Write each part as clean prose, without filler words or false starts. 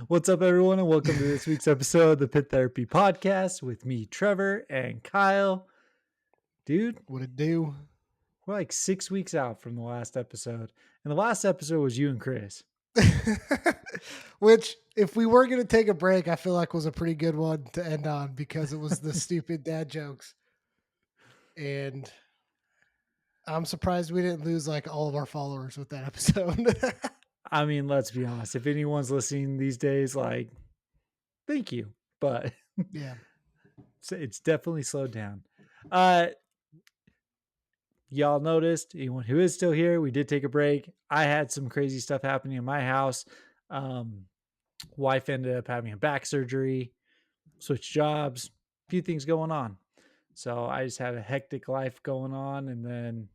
What's up, everyone, and welcome to this week's episode of the Pit Therapy Podcast with me, Trevor, and Kyle. Dude, What it do? we're like 6 weeks out from the last episode, and the last episode was you and Chris. Which, if we were going to take a break, I feel like was a pretty good one to end on because it was the stupid dad jokes. And I'm surprised we didn't lose like all of our followers with that episode. I mean, let's be honest. If anyone's listening these days, like, thank you, but Yeah. it's definitely slowed down. Y'all noticed, anyone who is still here, we did take a break. I had some crazy stuff happening in my house. Wife ended up having a back surgery, switched jobs, a few things going on. So I just had a hectic life going on, and then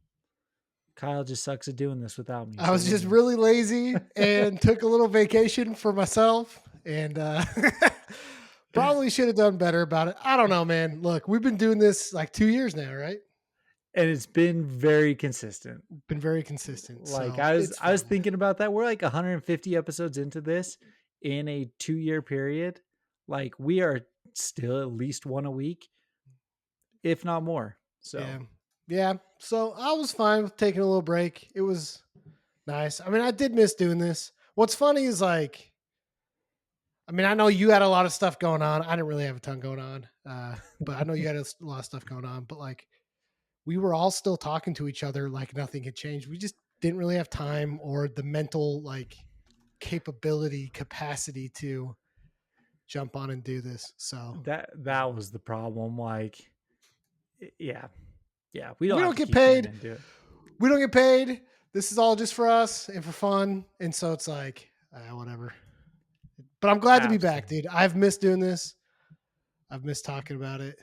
Kyle just sucks at doing this without me. I was just really lazy and took a little vacation for myself and probably should have done better about it. I don't know, man. Look, we've been doing this like 2 years now, right? And it's been very consistent. Been very consistent. Like So I was thinking about that. We're like 150 episodes into this in a 2-year period. Like we are still at least one a week, if not more. So yeah. So I was fine with taking a little break. It was nice. I mean, I did miss doing this. What's funny is like, I mean, I know you had a lot of stuff going on. I didn't really have a ton going on, but I know you had a lot of stuff going on. But like, we were all still talking to each other like nothing had changed. We just didn't really have time or the mental like capacity to jump on and do this. So that was the problem. Like, yeah, we don't get paid. We don't get paid. This is all just for us and for fun. And so it's like, whatever. But I'm glad to be back, dude. I've missed doing this. I've missed talking about it.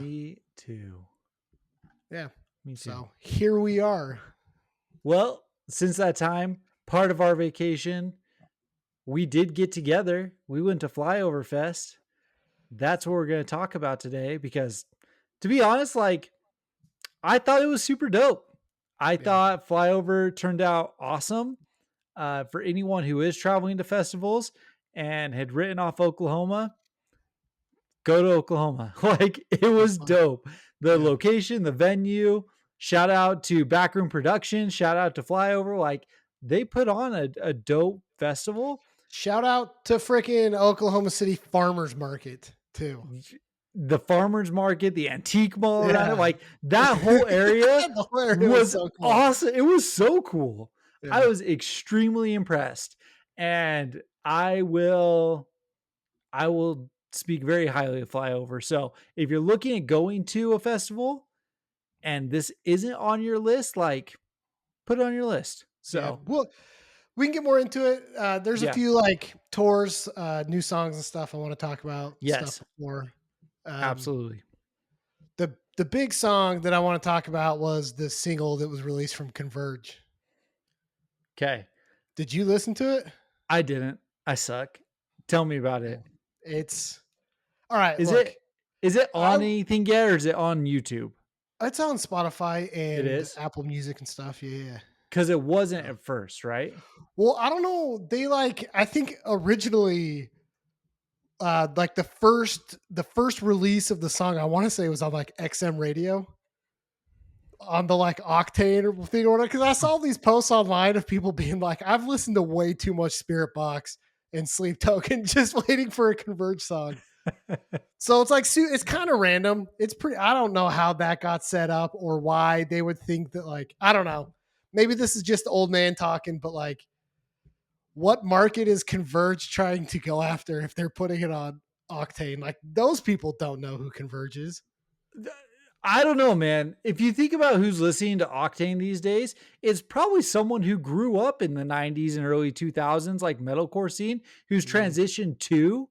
Me too. Yeah. Me too. So here we are. Well, since that time, part of our vacation, we did get together. We went to Flyover Fest. That's what we're going to talk about today because, to be honest, like, I thought it was super dope. I thought Flyover turned out awesome. For anyone who is traveling to festivals and had written off Oklahoma, go to Oklahoma. Like, it was dope. The location, the venue, shout out to Backroom Production, shout out to Flyover. Like, they put on a dope festival. Shout out to freaking Oklahoma City Farmers Market too. The Farmers Market, the antique mall around it, like that whole area, was so cool. Awesome. It was so cool. Yeah. I was extremely impressed, and I will speak very highly of Flyover. So if you're looking at going to a festival and this isn't on your list, like, put it on your list. So well, we can get more into it. There's a few like tours, new songs and stuff I want to talk about. Yes. Stuff before. Absolutely. The big song that I want to talk about was the single that was released from Converge. Okay. Did you listen to it? I didn't. I suck. Tell me about it. It's all right. Is it on anything yet, or is it on YouTube? It's on Spotify and Apple Music and stuff. Yeah. Because it wasn't at first, right? Well, I don't know. They I think originally, like the first release of the song, I want to say it was on like XM radio on the like Octane thing or whatever. Because I saw these posts online of people being like, I've listened to way too much Spirit Box and Sleep Token just waiting for a Converge song. So it's like, it's kind of random. It's pretty, I don't know how that got set up or why they would think that, like, I don't know. Maybe this is just old man talking, but like, what market is Converge trying to go after if they're putting it on Octane? Like, those people don't know who Converge is. I don't know, man. If you think about who's listening to Octane these days, it's probably someone who grew up in the 90s and early 2000s, like metalcore scene, who's transitioned to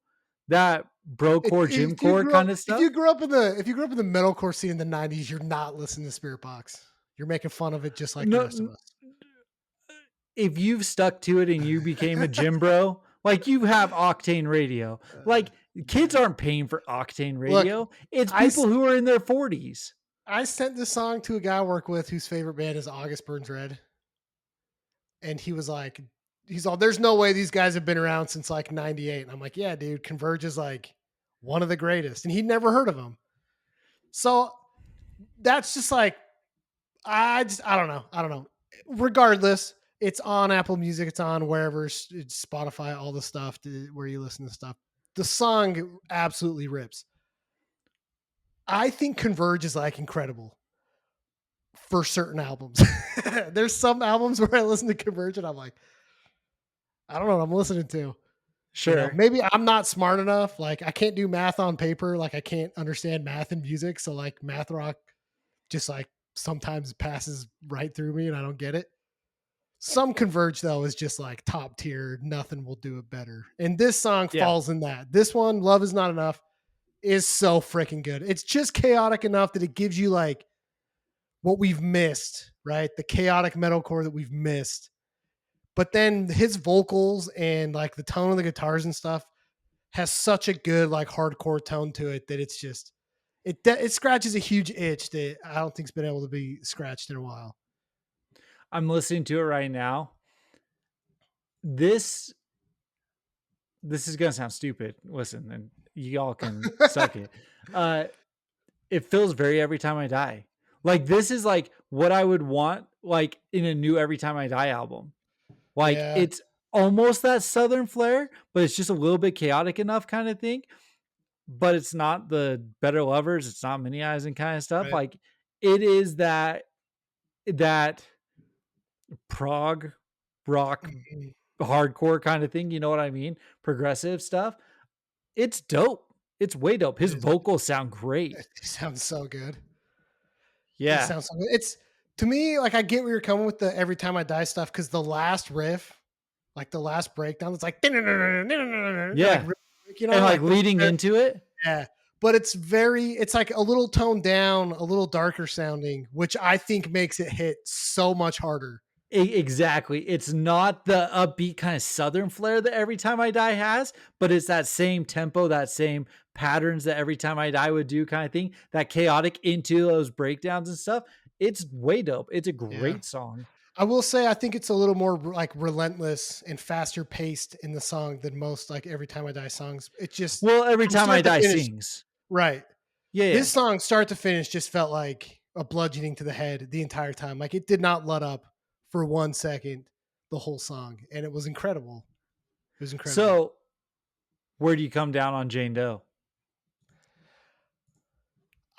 that brocore, gymcore kind of stuff. If you grew up in the metalcore scene in the 90s, you're not listening to Spirit Box. You're making fun of it just like the rest of us. If you've stuck to it and you became a gym bro, like, you have Octane radio. Like, kids aren't paying for Octane radio. Look, it's people who are in their 40s. I sent this song to a guy I work with whose favorite band is August Burns Red. And he was like, he's all, there's no way these guys have been around since like 98. And I'm like, yeah, dude, Converge is like one of the greatest. And he'd never heard of them. So that's just like, I don't know. I don't know. Regardless, it's on Apple Music. It's on wherever, it's Spotify, all the stuff where you listen to stuff. The song absolutely rips. I think Converge is like incredible for certain albums. There's some albums where I listen to Converge and I'm like, I don't know what I'm listening to. You know, Sure. maybe I'm not smart enough. Like I can't do math on paper. Like I can't understand math and music. So like math rock just like sometimes passes right through me and I don't get it. Some Converge though is just like top tier. Nothing will do it better. And this song Yeah. falls in that. This one, Love Is Not Enough, is so freaking good. It's just chaotic enough that it gives you like what we've missed, right? The chaotic metalcore that we've missed. But then his vocals and like the tone of the guitars and stuff has such a good like hardcore tone to it that it's just it scratches a huge itch that I don't think's been able to be scratched in a while. I'm listening to it right now. This this is gonna sound stupid. Listen, and y'all can suck it. Uh, it feels very Every Time I Die. Like this is like what I would want like in a new Every Time I Die album. Like Yeah, it's almost that southern flair, but it's just a little bit chaotic enough kind of thing. But it's not the Better Lovers, it's not Many Eyes and kind of stuff. right. Like it is that prog rock Mhm. hardcore kind of thing, you know what I mean? Progressive stuff. It's dope. It's way dope. His It is. vocals sound great. It sounds so good. It Yeah. sounds so good. It's to me like I get where you're coming with the Every Time I Die stuff because the last riff, like the last breakdown, it's like like Yeah. you And know, like like leading into it. yeah. But it's like a little toned down, a little darker sounding, which I think makes it hit so much harder. Exactly. It's not the upbeat kind of southern flair that Every Time I Die has, but it's that same tempo, that same patterns that Every Time I Die would do kind of thing, that chaotic into those breakdowns and stuff. It's way dope. It's a Yeah. great song. I will say I think it's a little more like relentless and faster paced in the song than most like Every Time I Die songs. It just Well, Every from Time I start to Die finish, sings. right. Yeah, yeah. This song start to finish just felt like a bludgeoning to the head the entire time. Like it did not let up for 1 second the whole song and it was incredible. It was incredible. So where do you come down on Jane Doe?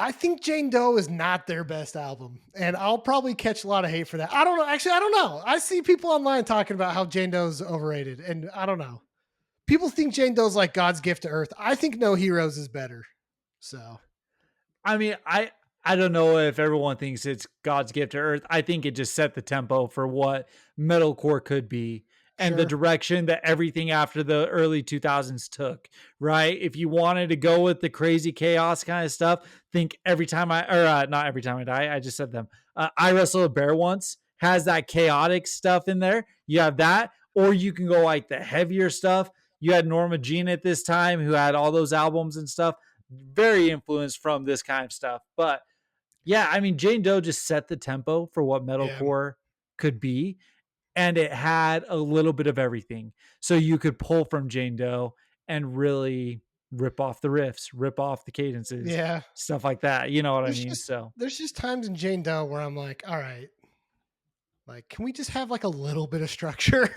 I think Jane Doe is not their best album, and I'll probably catch a lot of hate for that. I don't know. Actually, I don't know. I see people online talking about how Jane Doe's overrated, and I don't know. People think Jane Doe's like God's gift to Earth. I think No Heroes is better. So I mean, I don't know if everyone thinks it's God's gift to Earth. I think it just set the tempo for what metalcore could be and the sure, direction that everything after the early 2000s took, right? If you wanted to go with the crazy chaos kind of stuff, think Every Time I or not Every Time I Die, I just said them. I Wrestled a Bear Once has that chaotic stuff in there. You have that, or you can go like the heavier stuff. You had Norma Jean at this time who had all those albums and stuff, very influenced from this kind of stuff. But yeah, I mean, Jane Doe just set the tempo for what yeah, metalcore could be, and it had a little bit of everything. So you could pull from Jane Doe and really rip off the riffs, rip off the cadences, yeah. stuff like that. You know what I There's mean? just So there's just times in Jane Doe where I'm like, all right, like, can we just have like a little bit of structure?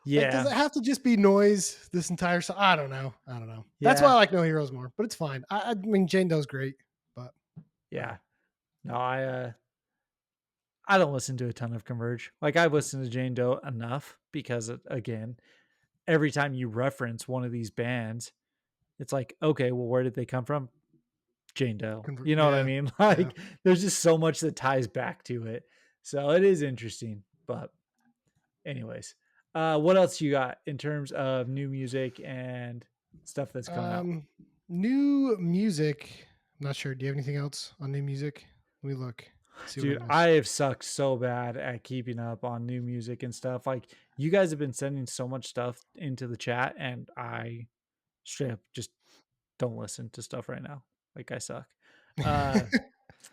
Like, does yeah, it have to just be noise this entire song? I don't know. I don't know. That's why I yeah, like No Heroes more, but it's fine. I mean, Jane Doe's great, but I don't yeah. know. No, I don't listen to a ton of Converge. Like I listen to Jane Doe enough because again, every time you reference one of these bands, it's like, okay, well, where did they come from? Jane Doe. You know what I Yeah, mean? yeah. Like there's just so much that ties back to it. So it is interesting. But anyways, what else you got in terms of new music and stuff that's coming out? Um, New music. I'm not sure. Do you have anything else on new music? Let me look. See what I Dude, missed. I have sucked so bad at keeping up on new music and stuff. Like you guys have been sending so much stuff into the chat and I straight up just don't listen to stuff right now. Like I suck. Uh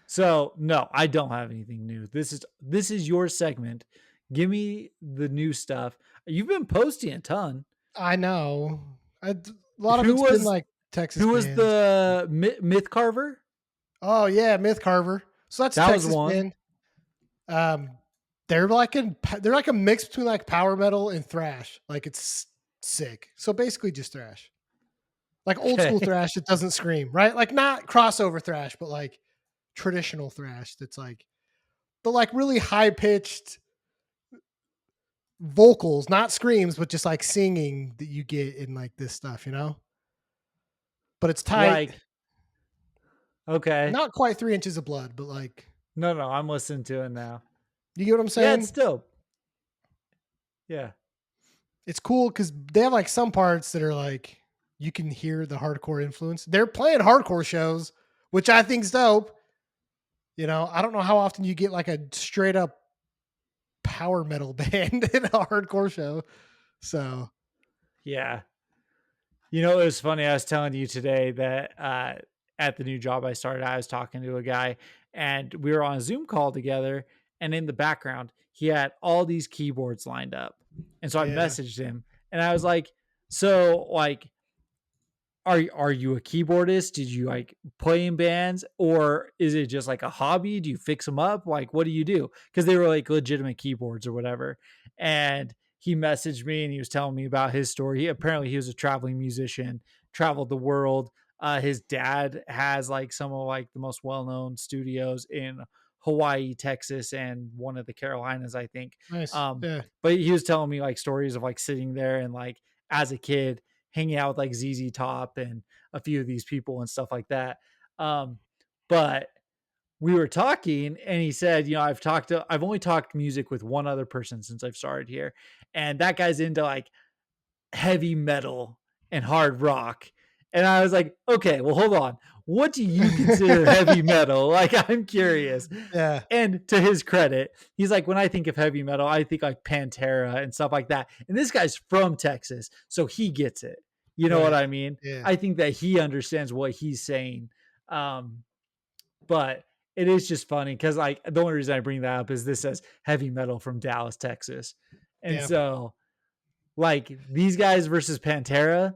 So no, I don't have anything new. This is your segment. Give me the new stuff. You've been posting a ton. I know. A lot of Who it's been was like Texas who was bands. the Myth Carver? Oh yeah, Myth Carver. So that's a That was Texas one. band. Um, they're like a mix between like power metal and thrash. Like it's sick. So basically just thrash. Like old school Okay. thrash that doesn't scream, right? Like not crossover thrash, but like traditional thrash that's like the like really high pitched vocals, not screams, but just like singing that you get in like this stuff, you know? But it's tight. Like, okay. Not quite 3 inches of blood, but like No, no, I'm listening to it now. you get what I'm Yeah, it's saying? dope. Yeah. It's cool because they have like some parts that are like you can hear the hardcore influence. They're playing hardcore shows, which I think's dope. You know, I don't know how often you get like a straight up power metal band in a hardcore show. So Yeah. You know, it was funny. I was telling you today that at the new job I started, I was talking to a guy and we were on a Zoom call together. And in the background, he had all these keyboards lined up. And so I yeah, messaged him and I was like, so, like, are you a keyboardist? Did you like play in bands, or is it just like a hobby? Do you fix them up? Like, what do you do? Because they were like legitimate keyboards or whatever. And he messaged me and he was telling me about his story. He was a traveling musician, traveled the world. His dad has like some of like the most well known studios in Hawaii, Texas, and one of the Carolinas, I think. nice. Yeah, But he was telling me like stories of like sitting there and like as a kid hanging out with like ZZ Top and a few of these people and stuff like that. Um, but we were talking and he said, you know, I've only talked music with one other person since I've started here. And that guy's into like heavy metal and hard rock. And I was like, okay, well, hold on. What do you consider heavy metal? Like, I'm curious. yeah, And to his credit, he's like, when I think of heavy metal, I think like Pantera and stuff like that. And this guy's from Texas, so he gets it. You know what right. I mean? Yeah, I think that he understands what he's saying. Um, but it is just funny because like the only reason I bring that up is this says heavy metal from Dallas, Texas. And yeah, so like these guys versus Pantera,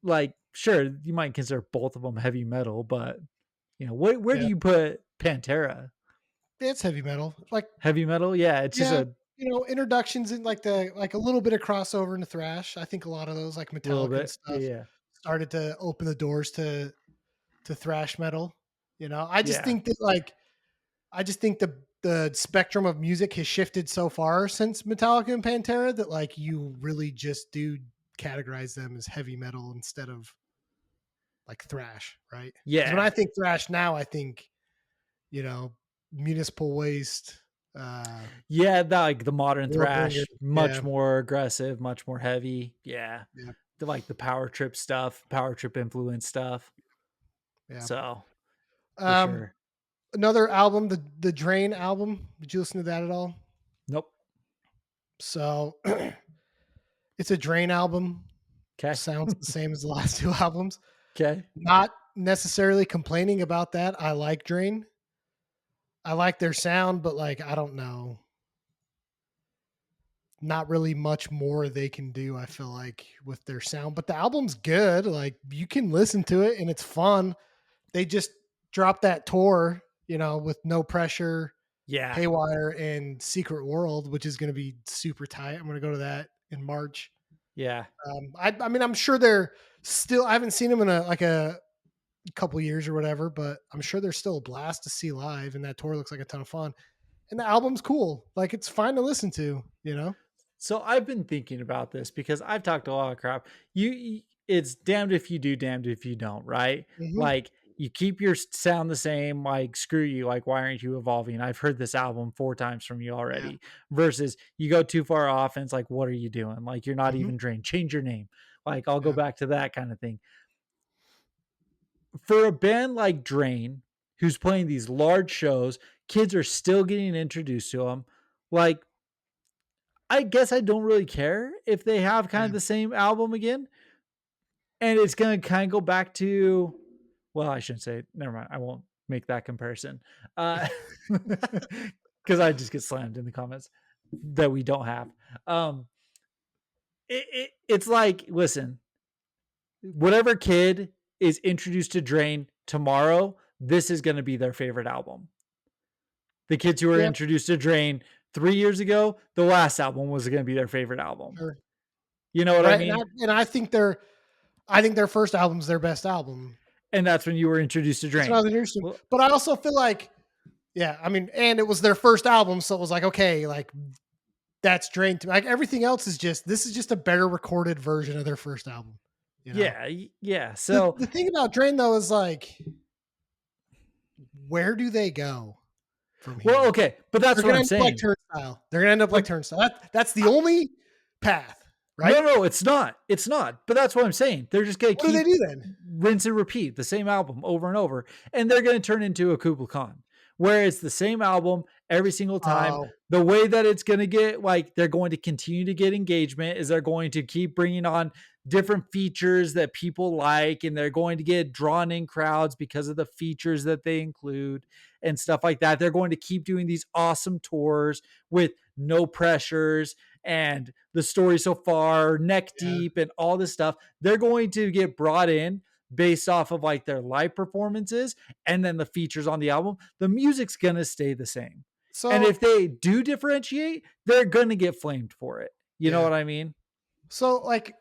like sure, you might consider both of them heavy metal, but you know, where do yeah. you put Pantera? It's heavy metal. Like Heavy metal? Yeah, it's just yeah, a you know, introductions in like the like a little bit of crossover into thrash. I think a lot of those like little Metallica and bit. Yeah, stuff yeah. started to open the doors to thrash metal. You know, I just Yeah. think that like I just think the spectrum of music has shifted so far since Metallica and Pantera that like you really just do categorize them as heavy metal instead of like thrash, right? Because when Yeah. I think thrash now, I think you know municipal waste, Yeah, that like the modern Warbringer, thrash, much yeah, more aggressive, much more heavy. Yeah. yeah, Like the power trip stuff, power trip influence stuff. yeah. So for Um, sure. another album, the Drain album. Did you listen to that at all? Nope. So it's a Drain album. Okay. Sounds the same as the last two albums. Okay. Not necessarily complaining about that. I like Drain. I like their sound, but like I don't know. Not really much more they can do, I feel like, with their sound. But the album's good. Like you can listen to it and it's fun. They just dropped that tour, you know, with No Pressure, Yeah. Haywire, and Secret World, which is going to be super tight. I'm going to go to that in March. Yeah. I mean, I'm sure they're still. I haven't seen them in a couple years or whatever, but I'm sure they're still a blast to see live, and that tour looks like a ton of fun. And the album's cool. Like it's fine to listen to, you know. So I've been thinking about this because I've talked a lot of crap. It's damned if you do, damned if you don't, right? Hmm. Like you keep your sound the same, like screw you, like why aren't you evolving? I've heard this album 4 times from you Yeah. already. Versus you go too far off and it's like, what are you doing? Like you're not Hmm. even trained. Change your name. Like I'll go Yeah. back to that kind of thing. For a band like Drain, who's playing these large shows, kids are still getting introduced to them. Like I guess I don't really care if they have kind Yeah. of the same album again. And it's going to kind of go back to, well, I shouldn't say, never mind. I won't make that comparison. Because I just get slammed in the comments. that we don't have. Um, it's like, listen, whatever kid is introduced to Drain tomorrow, this is going to be their favorite album. The kids who were Yeah, introduced to Drain 3 years ago, the last album was going to be their favorite album. sure. You know what I Right, mean? and I think their first album's their best album. And that's when you were introduced to That's what Drain. I was interested. Well, But I also feel like, yeah, I mean, and it was their first album, so it was like, okay, like that's Drain to me. Like everything else is just this is just a better recorded version of their first album. You know, yeah, yeah. the So, the thing about Drain though is like, where do they go from well, here? okay, but that's They're what gonna I'm end up like saying. Turnstile. They're gonna end up like But Turnstile. That's the only path, no, right? no, it's not. It's not. But that's what I'm saying. They're just going to What do they keep do then? rinse and repeat the same album over and over, and they're going to turn into a Kubla Khan, where it's the same album every single time. Oh, The way that it's going to get, like, they're going to continue to get engagement is they're going to keep bringing on different features that people like, and they're going to get drawn in crowds because of the features that they include and stuff like that. They're going to keep doing these awesome tours with no pressures and the story so far, neck yeah. deep, and all this stuff. They're going to get brought in based off of like their live performances and then the features on the album. The music's going to stay the same. And So if they do differentiate, they're going to get flamed for it. You know yeah. what I mean? So like,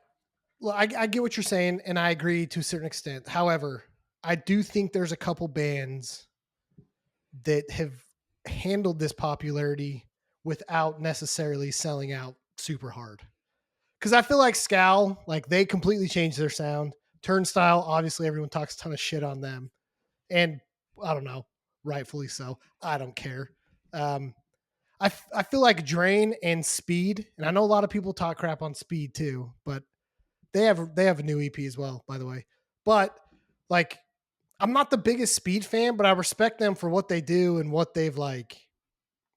well, I get what you're saying, and I agree to a certain extent. However, I do think there's a couple bands that have handled this popularity without necessarily selling out super hard. Because I feel like Scowl, like they completely changed their sound. Turnstile, obviously, everyone talks a ton of shit on them, and I don't know, rightfully so. I don't care. Um, I feel like Drain and Speed, and I know a lot of people talk crap on Speed too, but they have a new EP as well, by the way. But like, I'm not the biggest Speed fan, but I respect them for what they do and what they've like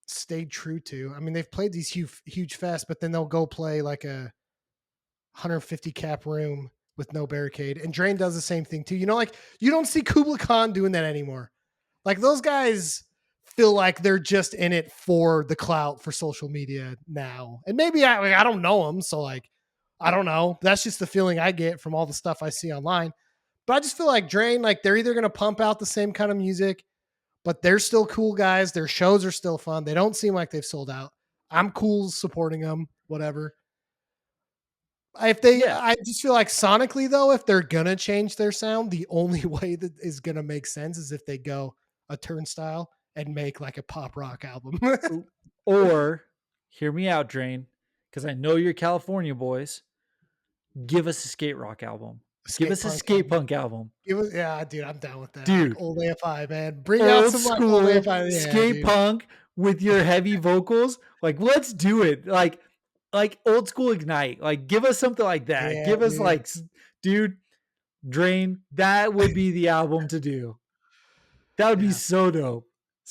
stayed true to. I mean, they've played these huge fests, but then they'll go play like a 150 cap room with no barricade. And Drain does the same thing too. You know, like you don't see Kubla Khan doing that anymore. Like those guys feel like they're just in it for the clout for social media now. And maybe I don't know them, so like I don't know. That's just the feeling I get from all the stuff I see online. But I just feel like Drain, like they're either going to pump out the same kind of music, but they're still cool guys. Their shows are still fun. They don't seem like they've sold out. I'm cool supporting them, whatever. If they, Yeah. I just feel like sonically though, if they're gonna change their sound, the only way that is gonna make sense is if they go a Turnstile and make like a pop rock album. Or hear me out, Drain, because I know you're California boys. Give us a skate rock album. Give Skate us a punk skate album. punk album. Yeah, dude, I'm down with that. Like Dude, old AFI, man. Bring out old some like old school AFI. Yeah, skate dude. punk with your heavy vocals. Like, let's do it. Like old school Ignite. Like, give us something like that. Yeah, Give us dude. like, dude, Drain. That would be the album to do. That would be Yeah, so dope.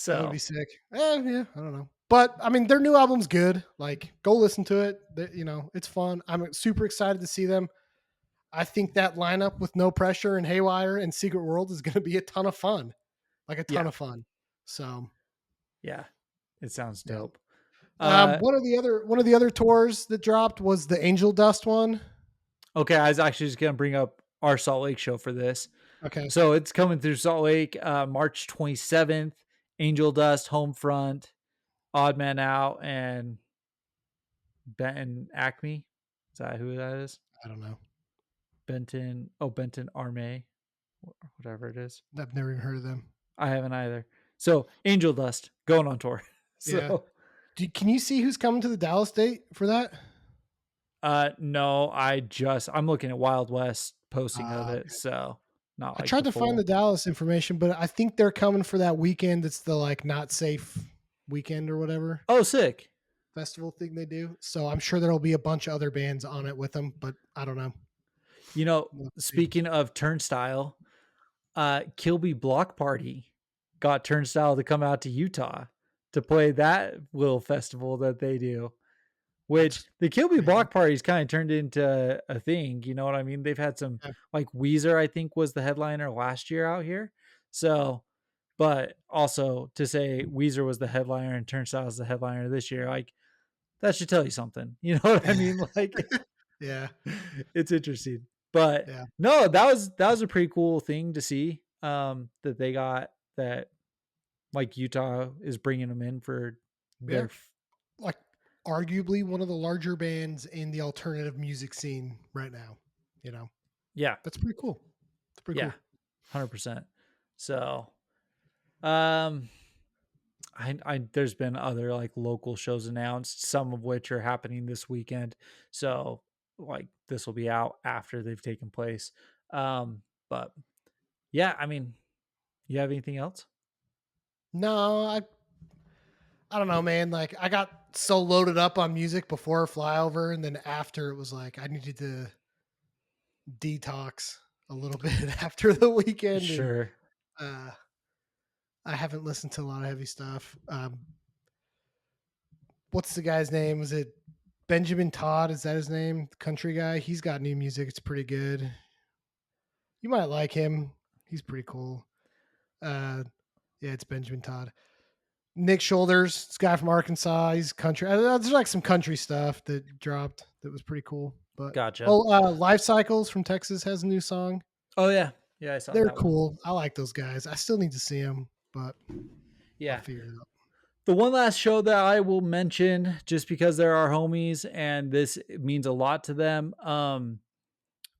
that would be So sick. Yeah, I don't know. But I mean, their new album's good. Like, go listen to it. You know, it's fun. I'm super excited to see them. I think that lineup with No Pressure and Haywire and Secret World is going to be a ton of fun, like a ton yeah, of fun. So yeah, it sounds yeah. dope. Uh, One of the other tours that dropped was the Angel Dust one. okay, I was actually just gonna bring up our Salt Lake show for this. Okay, So it's coming through Salt Lake, March 27th. Angel Dust, Homefront, Odd Man Out, and Benton Acme. Is that who that is? I don't know. Benton Arme, whatever it is. I've never even heard of them. I haven't either. So Angel Dust going on tour. Yeah. So Can you see who's coming to the Dallas date for that? no, I'm looking at Wild West posting of it, Okay. so not I like the tried to find full. the Dallas information, but I think they're coming for that weekend. It's the like not safe weekend or whatever Oh, sick. festival thing they do. So I'm sure there'll be a bunch of other bands on it with them, but I don't know. You know, We'll have to see. speaking of Turnstile, Kilby Block Party got Turnstile to come out to Utah to play that little festival that they do. Which That's the Kilby crazy. Block Party's kind of turned into a thing. You know what I mean? They've had some, Yeah. like, Weezer, I think, was the headliner last year out here. So, but also to say Weezer was the headliner and Turnstile is the headliner this year, like, that should tell you something. You know what I mean? Like, Yeah. it's interesting. But Yeah. no, that was a pretty cool thing to see. That they got that, like, Utah is bringing them in for Yeah. their Like arguably one of the larger bands in the alternative music scene right now. You know, yeah, that's pretty cool. It's pretty yeah, cool. 100%. So, um, I there's been other like local shows announced, some of which are happening this weekend. So like this will be out after they've taken place. But yeah, I mean, you have anything else? No, I don't know, man. Like I got so loaded up on music before Flyover, and then after it was like I needed to detox a little bit after the weekend, and Sure. uh, I haven't listened to a lot of heavy stuff. What's the guy's name? Was it Benjamin Todd? Is that his name? The country guy. He's got new music. It's pretty good. You might like him. He's pretty cool. Uh, yeah, it's Benjamin Todd. Nick Shoulders, this guy from Arkansas. He's country. There's like some country stuff that dropped that was pretty cool. But Gotcha. Life Cycles from Texas has a new song. Oh yeah. Yeah, I saw They're that one. cool. I like those guys. I still need to see them, but I'll Yeah. figure it out. The one last show that I will mention, just because they're our homies and this means a lot to them.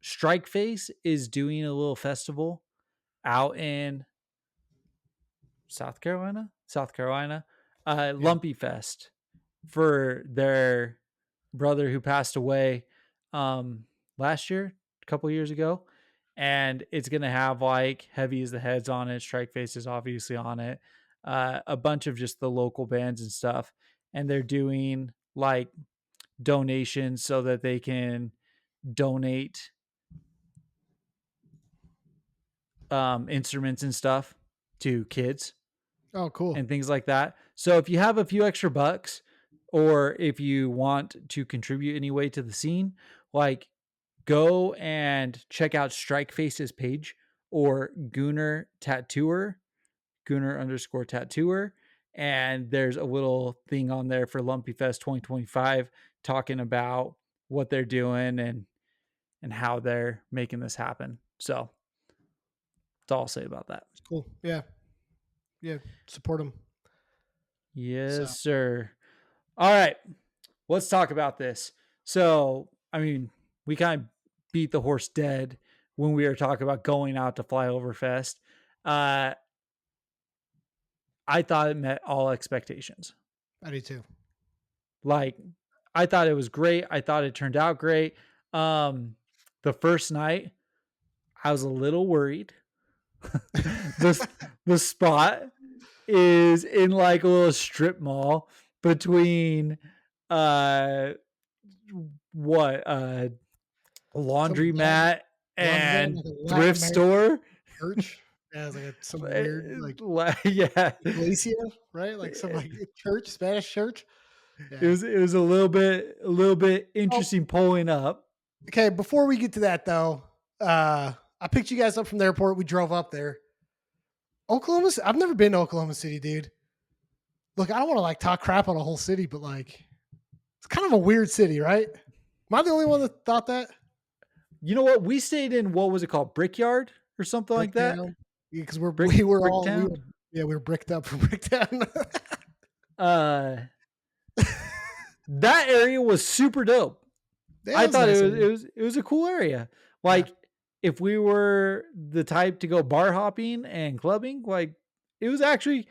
Strike Face is doing a little festival out in South Carolina, Yeah. Lumpy Fest, for their brother who passed away last year, a couple years ago. And it's going to have like Heavy as the Heads on it. Strike Face is obviously on it. A bunch of just the local bands and stuff. And they're doing like donations so that they can donate instruments and stuff to kids Oh, cool. and things like that. So if you have a few extra bucks, or if you want to contribute any way to the scene, like, go and check out Strike Face's page, or Gunner underscore tattooer. And there's a little thing on there for Lumpy Fest 2025 talking about what they're doing and how they're making this happen. So that's all I'll say about that. It's cool. Yeah. Yeah. Support them. So, Yes, sir. All right, let's talk about this. So, I mean, we kind of beat the horse dead when we were talking about going out to Flyover Fest. Uh, I thought it met all expectations. I do too. Like, I thought it was great. I thought it turned out great. The first night, I was a little worried. the the spot is in like a little strip mall between uh what Some laundry, laundromat laundromat, and like a Latin thrift American store. church. Yeah, it's like some weird Yeah, iglesia, right? Like some like church, Spanish church. it Yeah. was a little bit Oh, interesting pulling up. okay. Before we get to that, though, I picked you guys up from the airport. We drove up there. I've never been to Oklahoma City, dude. Look, I don't want to like talk crap on a whole city, but like, it's kind of a weird city, right? Am I the only one that thought that? You know what? We stayed in, what was it called, Brickyard or something like that. Bricktown? Yeah, because we Bricktown. were yeah, we were bricked up from Bricktown. Uh, that area was super dope. That I was thought nice. it was a cool area. Yeah. Like, if we were the type to go bar hopping and clubbing, like, it was actually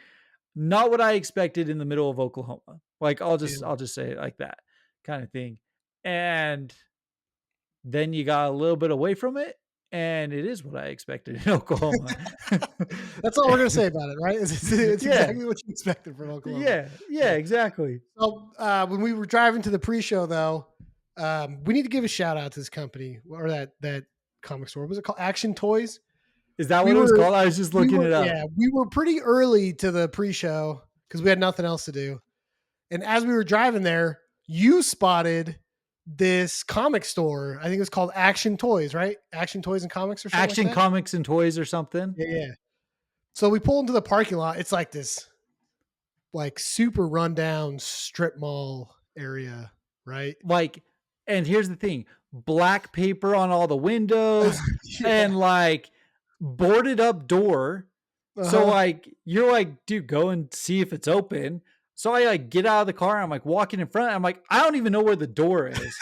not what I expected in the middle of Oklahoma. Like, Yeah. I'll just say it like that kind of thing. And then you got a little bit away from it, and it is what I expected in Oklahoma. That's all we're gonna say about it, right? It's Yeah. exactly what you expected from Oklahoma. Yeah, exactly. So when we were driving to the pre-show, though, we need to give a shout out to this company or that comic store. What was it called? Action Toys. Is that We what it was were called? I was just looking it up. we were pretty early to the pre-show because we had nothing else to do. And as we were driving there, you spotted this comic store. I think it was called Action Toys, right? Action Toys and Comics or something Action like that. Comics and Toys or something. Yeah, yeah. So we pull into the parking lot. It's like this, like super rundown strip mall area, right? Like, and here's the thing, black paper on all the windows Yeah. and like boarded up door. So Uh-huh. like you're like, dude, go and see if it's open. So I like get out of the car. I'm like walking in front. I'm like, I don't even know where the door is.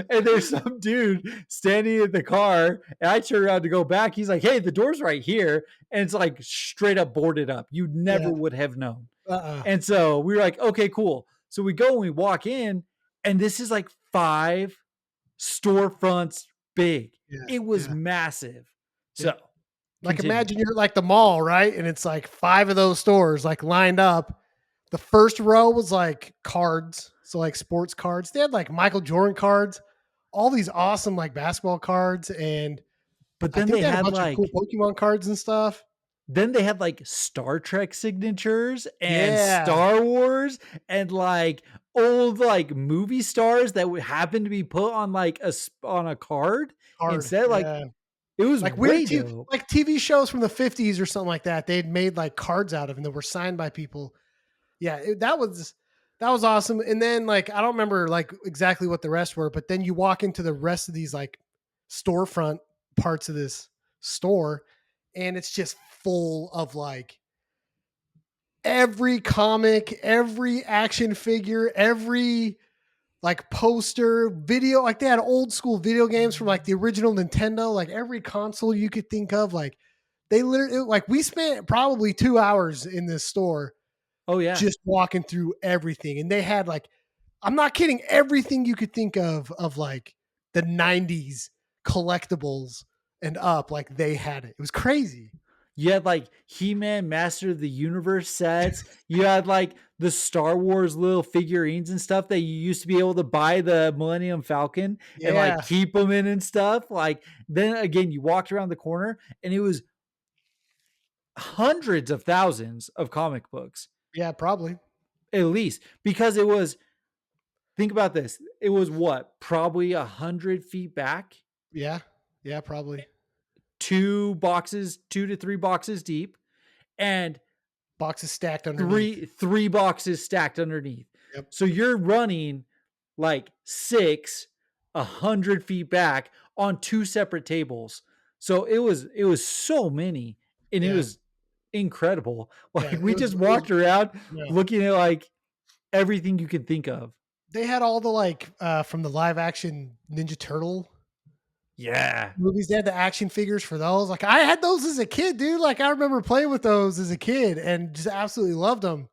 And there's some dude standing in the car. And I turn around to go back. He's like, hey, the door's right here. And it's like straight up boarded up. You never Yeah. would have known. Uh-uh. And so we were like, okay, cool. So we go and we walk in, and this is like 5 storefronts big. Yeah. It was Yeah. massive. So Yep. Like continue. imagine you're at like the mall, right? And it's like 5 of those stores like lined up. The first row was like cards, so like sports cards. They had like Michael Jordan cards, all these awesome like basketball cards, and But I then think they they had a had bunch of cool like Pokemon cards and stuff. Star Trek signatures and Yeah, Star Wars and like old like movie stars that would happen to be put on like on a card card. instead. Like Yeah, it was like weird way dope. like TV shows from the 50s or something like that. They'd made like cards out of, and they were signed by people. Yeah, that was awesome. And then like I don't remember like exactly what the rest were, but then you walk into the rest of these like storefront parts of this store, and it's just full of like every comic, every action figure, every like poster, video. Like they had old school video games from like the original Nintendo, like every console you could think of. Like they literally like we spent probably 2 hours in this store Oh yeah. just walking through everything. And they had like, I'm not kidding, everything you could think of like the 90s collectibles and up, like they had it. It was crazy. You had like He-Man Master of the Universe sets. You had like the Star Wars little figurines and stuff that you used to be able to buy the Millennium Falcon and like Yeah. keep them in and stuff. Like then again, you walked around the corner and it was hundreds of thousands of comic books, Yeah, probably. at least, because it was, think about this, it was what, probably 100 feet back, Yeah. Yeah, probably. 2 to 3 boxes deep, and Boxes stacked underneath. three boxes stacked underneath. Yep. So you're running like 100 feet back on 2 separate tables. So it was so many, and it Yeah. was incredible. Yeah. Like we just walked around Yeah. looking at like everything you could think of. They had all the like from the live action Ninja Turtle Yeah. movies. They had the action figures for those. Like I had those as a kid, dude. Like I remember playing with those as a kid and just absolutely loved them.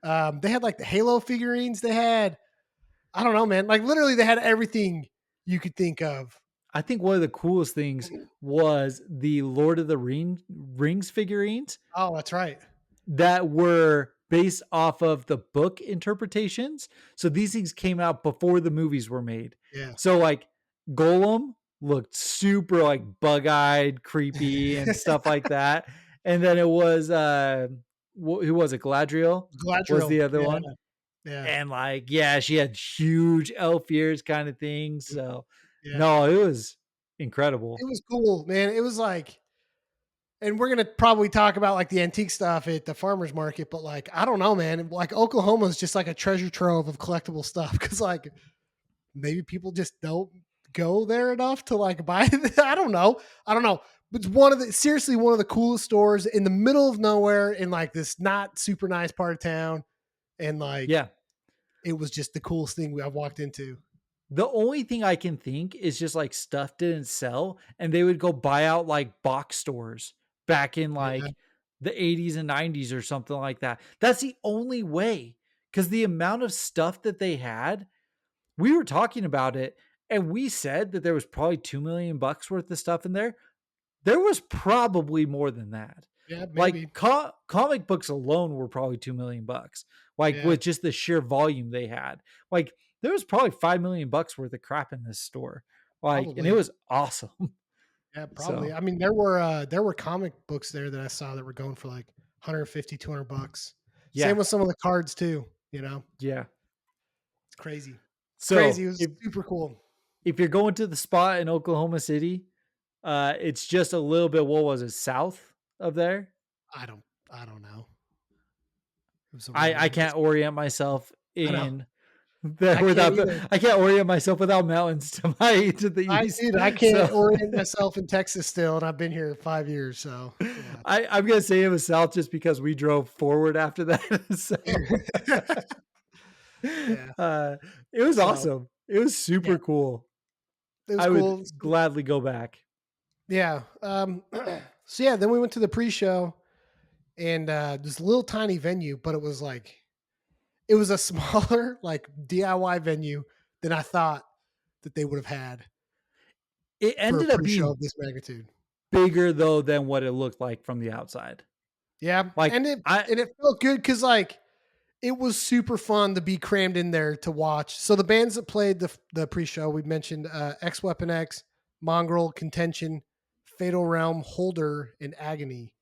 They had like the Halo figurines. They had, I don't know, man. Like literally, they had everything you could think of. I think one of the coolest things was the Lord of the Rings figurines Oh, that's right. that were based off of the book interpretations. So these things came out before the movies were made. Yeah. So like Golem looked super like bug-eyed, creepy and stuff like that. And then it was who was it? Galadriel was Galadriel. the other Yeah. one. Yeah. And like, yeah, she had huge elf ears kind of thing. So Yeah. no, it was incredible. It was cool, man. It was like, and we're gonna probably talk about like the antique stuff at the farmers market, but like, I don't know, man. Like Oklahoma is just like a treasure trove of collectible stuff because like maybe people just don't go there enough to like buy it. I don't know. I don't know. But it's seriously one of the coolest stores in the middle of nowhere in like this not super nice part of town. And like Yeah. it was just the coolest thing I've walked into. The only thing I can think is just like stuff didn't sell and they would go buy out like box stores back in Yeah. like the 80s and 90s or something like that. That's the only way, because the amount of stuff that they had, we were talking about it and we said that there was probably 2 million bucks worth of stuff in there. There was probably more than that. Yeah, Like maybe. comic books alone were probably 2 million bucks. Like Yeah, with just the sheer volume they had. Like there was probably 5 million bucks worth of crap in this store. Like, and it probably. was awesome. Yeah, probably. So, I mean, there were comic books there that I saw that were going for like 150, 200 bucks. yeah. Same with some of the cards too, you know. Yeah. It's crazy. It's crazy. So, It was super cool. if you're going to the spot in Oklahoma City, it's just a little bit, what was it, south of there? I don't I don't know. It was I around. can't orient myself I know. in I can't either. I can't orient myself without mountains to the east. I So can't orient myself in Texas still, and I've been here 5 years, so yeah. I'm gonna say it was south just because we drove forward after that. So Yeah. uh, it was So, awesome. It was yeah, super cool. it was I would cool. gladly go back. Yeah, so yeah, then we went to the pre-show and, this little tiny venue, but it was a smaller, like, DIY venue than I thought that they would have had It for a ended up pre-show being of this magnitude. bigger though than what it looked like from the outside. Yeah, Like I and it felt good because like, it was super fun to be crammed in there to watch. So the bands that played the pre-show, we mentioned, X Weapon X, Mongrel, Contention, Fatal Realm, Holder, and Agony.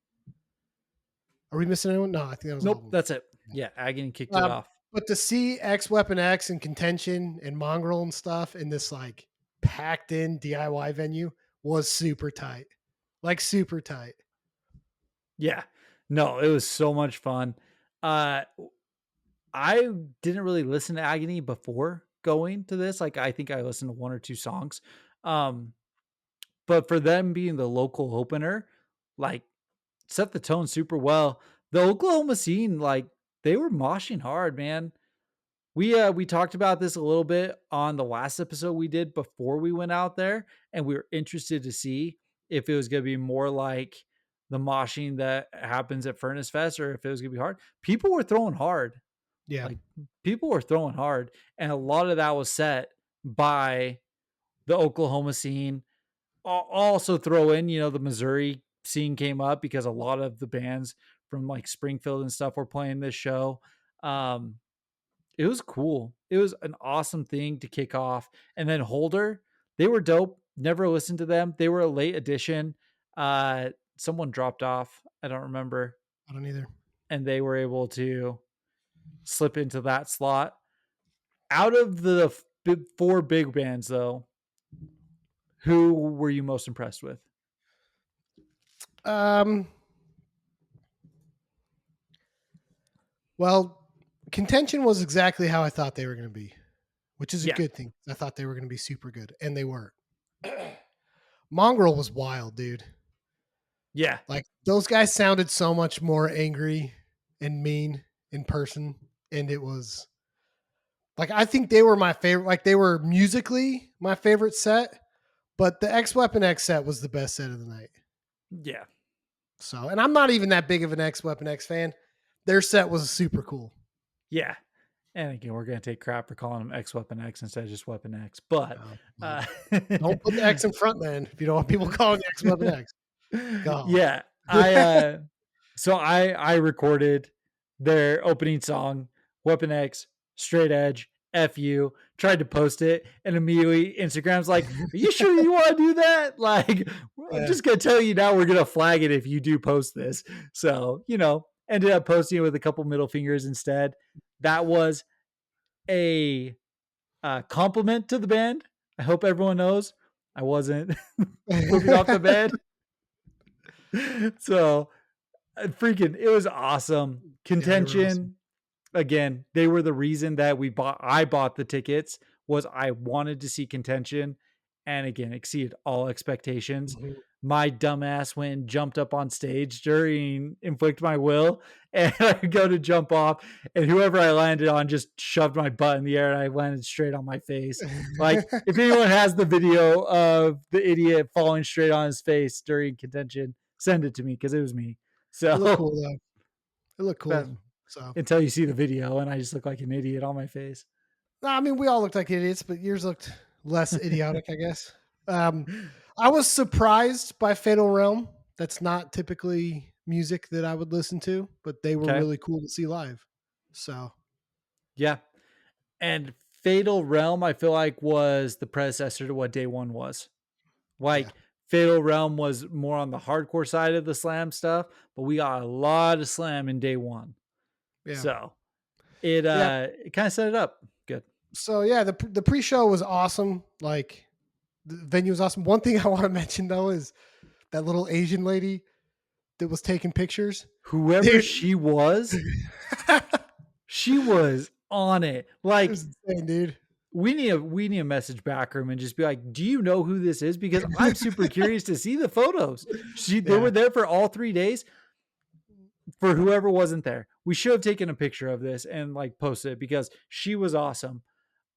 Are we missing anyone? No, I think that was all of nope, them. that's it. Yeah, Agony kicked it off. But to see X Weapon X and Contention and Mongrel and stuff in this like packed in DIY venue was super tight. Like super tight. Yeah. No, it was so much fun. Uh I didn't really listen to Agony before going to this. Like I think I listened to one or two songs. Um but for them being the local opener, like set the tone super well. The Oklahoma scene, like they were moshing hard, man. We talked about this a little bit on the last episode we did before we went out there, and we were interested to see if it was going to be more like the moshing that happens at Furnace Fest or if it was going to be hard. People were throwing hard. Yeah. Like people were throwing hard, and a lot of that was set by the Oklahoma scene. Also throw in, the Missouri scene came up because a lot of the bands from like Springfield and stuff were playing this show. Um, it was cool. It was an awesome thing to kick off. And then Holder, they were dope. Never listened to them. They were a late addition. Someone dropped off. I don't remember. I don't either. And they were able to slip into that slot. Out of the four big bands, though, who were you most impressed with? Um well, Contention was exactly how I thought they were going to be, which is a Yeah. good thing. I thought they were going to be super good, and they were. Mongrel was wild, dude. Yeah. Like those guys sounded so much more angry and mean in person, and it was like I think they were my favorite. Like they were musically my favorite set, but the X Weapon X set was the best set of the night. Yeah. So, and I'm not even that big of an X Weapon X fan. Their set was super cool. Yeah. And again, we're going to take crap for calling them X Weapon X instead of just Weapon X. But Well, don't put the X in front then if you don't want people calling you X Weapon X. God. Yeah. So I recorded their opening song, Weapon X, Straight Edge, F you, tried to post it, and immediately Instagram's like, are you sure you want to do that? Like, I'm just gonna tell you now, we're gonna flag it if you do post this. So, ended up posting it with a couple middle fingers instead. That was a compliment to the band. I hope everyone knows I wasn't moving off the bed. So freaking, it was awesome. Contention, awesome. again, they were the reason that I bought the tickets. Was I wanted to see Contention, and again, exceeded all expectations. Mhm. My dumbass went and jumped up on stage during Inflict My Will, and I go to jump off, and whoever I landed on just shoved my butt in the air, and I landed straight on my face. Like, if anyone has the video of the idiot falling straight on his face during Contention, send it to me because it was me. It looked So cool though. It looked cool. So until you see the video, and I just look like an idiot on my face. I mean, we all looked like idiots, but yours looked less idiotic, I guess. I was surprised by Fatal Realm. That's not typically music that I would listen to, but they were Okay. really cool to see live. So Yeah. And Fatal Realm, I feel like, was the predecessor to what Day One was. Like, yeah. Fatal Realm was more on the hardcore side of the slam stuff, but we got a lot of slam in Day One. Yeah. So it kind of set it up good. So yeah, the pre-show was awesome. Like the venue was awesome. One thing I want to mention though is that little Asian lady that was taking pictures. Whoever Dude. she was on it. It Like was insane, dude. we need a message back room and just be like, do you know who this is? Because I'm super curious to see the photos. They Yeah. were there for all 3 days. For whoever wasn't there, we should have taken a picture of this and like posted it because she was awesome.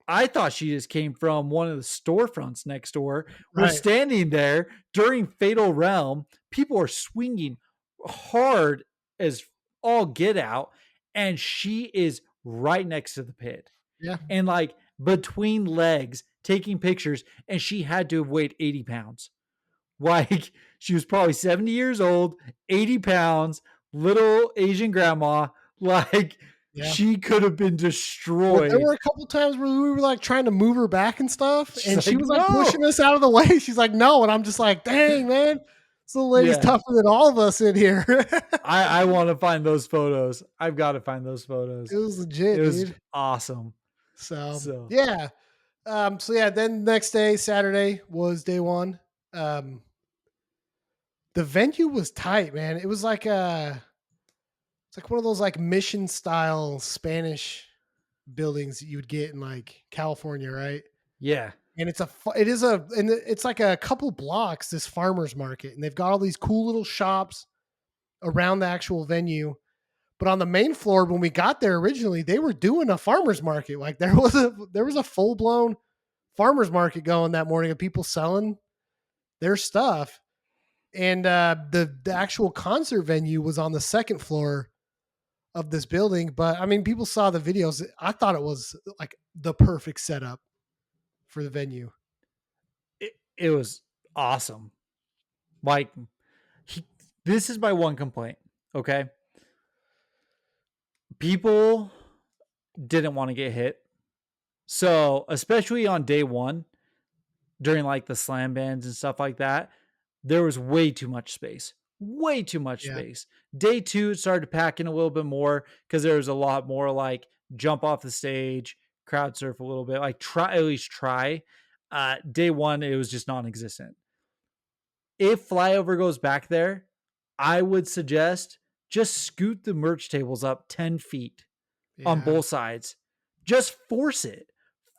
I thought she just came from one of the storefronts next door. We're Right. standing there during Fatal Realm. People are swinging hard as all get out, and she is right next to the pit Yeah. and like between legs taking pictures. And she had to have weighed 80 pounds. Like she was probably 70 years old, 80 pounds, little Asian grandma. Like Yeah. she could have been Well, there destroyed. were a couple times where we were like trying to move her back and stuff, She's and she like, was like no. pushing us out of the way. She's like, no. And I'm just like, dang, man. This little lady's Yeah. tougher than all of us in here. I want to find those photos. I've got to find those photos. It was It legit, was dude. awesome. So So yeah. So yeah, then next day, Saturday was day one. Um, the venue was tight, man. It was like it's like one of those like mission style Spanish buildings that you would get in like California, right? yeah. And it's like a couple blocks, this farmers market, and they've got all these cool little shops around the actual venue. But on the main floor, when we got there originally, they were doing a farmers market. Like there was a full blown farmers market going that morning of people selling their stuff. And the actual concert venue was on the second floor of this building. But I mean, people saw the videos. I thought it was like the perfect setup for the venue. It was awesome. Like he, this is my one complaint. Okay. People didn't want to get hit. So, especially on day one, during like the slam bands and stuff like that, there was way too much space. Way too much Yeah. space. Day two, it started packing a little bit more because there was a lot more like jump off the stage, crowd surf a little bit, like try at least try. Day one, it was just non existent. If Flyover goes back there, I would suggest just scoot the merch tables up 10 feet on Yeah. both sides. Just force it.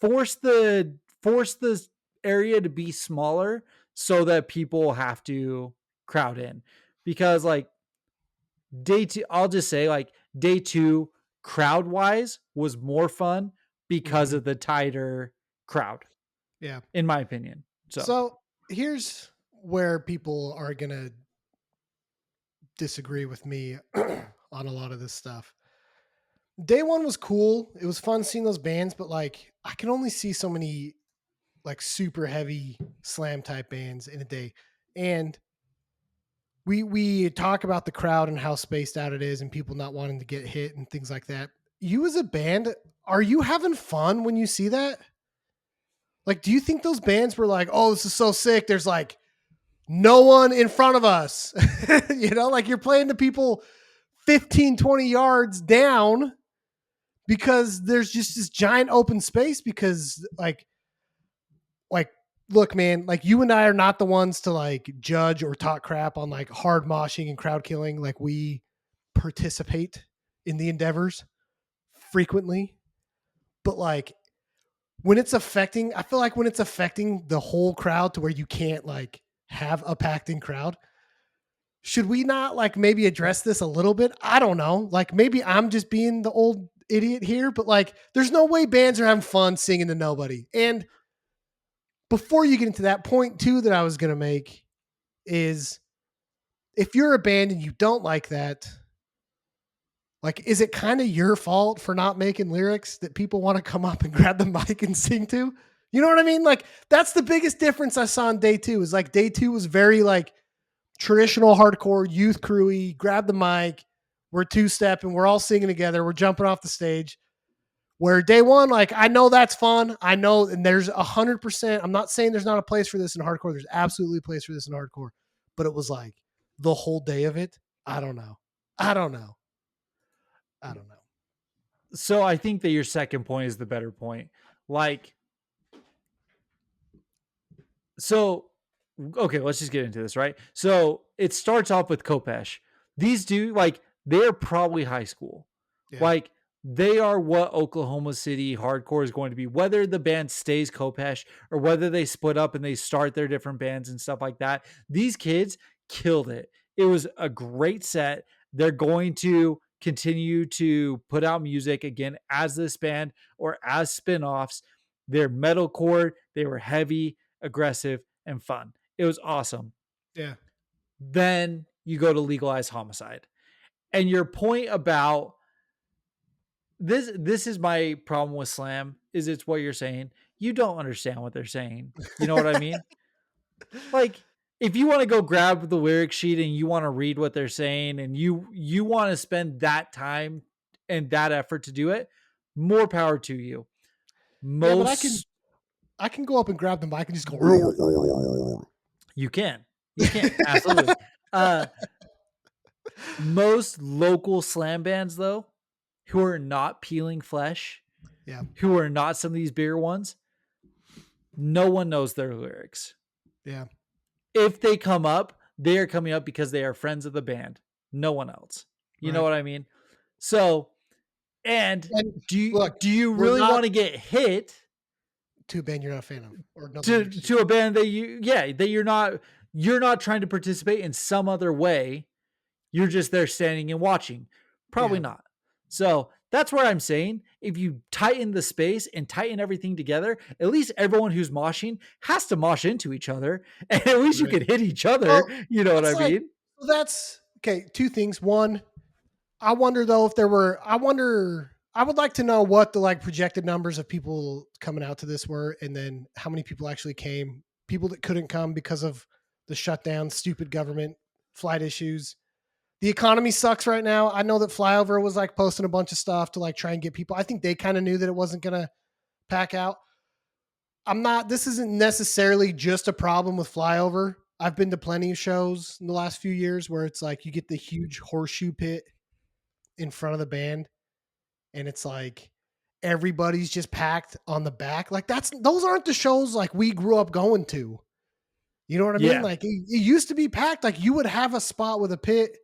Force the area to be smaller so that people have to crowd in. Because like day two, I'll just say like day two, crowd wise, was more fun because Mhm. of the tighter crowd, Yeah. in my opinion. So So here's where people are going to disagree with me on a lot of this stuff. Day one was cool. It was fun seeing those bands, but like I can only see so many like super heavy slam type bands in a day. And we talk about the crowd and how spaced out it is and people not wanting to get hit and things like that. You as a band, are you having fun when you see that? Like, do you think those bands were like, oh, this is so sick? There's like no one in front of us. Like you're playing to people 15, 20 yards down because there's just this giant open space because like look, man, like you and I are not the ones to like judge or talk crap on like hard moshing and crowd killing. Like we participate in the endeavors frequently, but like I feel like when it's affecting the whole crowd to where you can't like have a packed in crowd, should we not like maybe address this a little bit? I don't know. Like maybe I'm just being the old idiot here, but like there's no way bands are having fun singing to nobody. And before you get into that point too that I was going to make is if you're a band and you don't like that, like is it kind of your fault for not making lyrics that people want to come up and grab the mic and sing to? You know what I mean? Like that's the biggest difference I saw in day two is like day two was very like traditional hardcore youth crewy, grab the mic, we're two-step and we're all singing together, we're jumping off the stage. Where day one, like I know that's fun. I know, and there's 100%. I'm not saying there's not a place for this in hardcore. There's absolutely a place for this in hardcore. But it was like the whole day of it. I don't know. I don't know. I don't know. so I think that your second point is the better point. Like so okay, let's just get into this, right? So it starts off with Kopesh. These like they're probably high school. Yeah. Like they are what Oklahoma City hardcore is going to be. Whether the band stays Kopesh or whether they split up and they start their different bands and stuff like that, these kids killed it. It was a great set. They're going to continue to put out music again as this band or as spin-offs. They're metalcore, they were heavy, aggressive, and fun. It was awesome. Yeah. Then you go to Legalize Homicide. And your point about this is my problem with slam is it's what you're saying. You don't understand what they're saying. You know what I mean? Like if you want to go grab the lyric sheet and you want to read what they're saying and you want to spend that time and that effort to do it, more power to you. Yeah, but I can Most I can go up and grab the mic and just go. you can. You can. Absolutely. Uh Most local slam bands though, who are not peeling flesh, Yeah. who are not some of these bigger ones, no one knows their lyrics. Yeah. If they come up, they are coming up because they are friends of the band. No one else. You know Right. what I mean? So, and And do you, look, do you we're really not want to get hit to a band you're not a fan of or know the to lyrics to. to a band that that you're not trying to participate in some other way? You're just there standing and watching. Probably Yeah. not. So that's what I'm saying. If you tighten the space and tighten everything together, at least everyone who's moshing has to mosh into each other. And at least you Right. can hit each other. Well, You know what that's I like mean? that's okay. Two things. One, I wonder though if there were. I would like to know what the like projected numbers of people coming out to this were, and then how many people actually came. People that couldn't come because of the shutdown, stupid government, flight issues. The economy sucks right now. I know that Flyover was like posting a bunch of stuff to like try and get people. I think they kind of knew that it wasn't gonna pack out. I'm not. This isn't necessarily just a problem with Flyover. I've been to plenty of shows in the last few years where it's like you get the huge horseshoe pit in front of the band, and it's like everybody's just packed on the back. Like those aren't the shows like we grew up going to. You know what I mean? Yeah. Like it used to be packed. Like you would have a spot with a pit,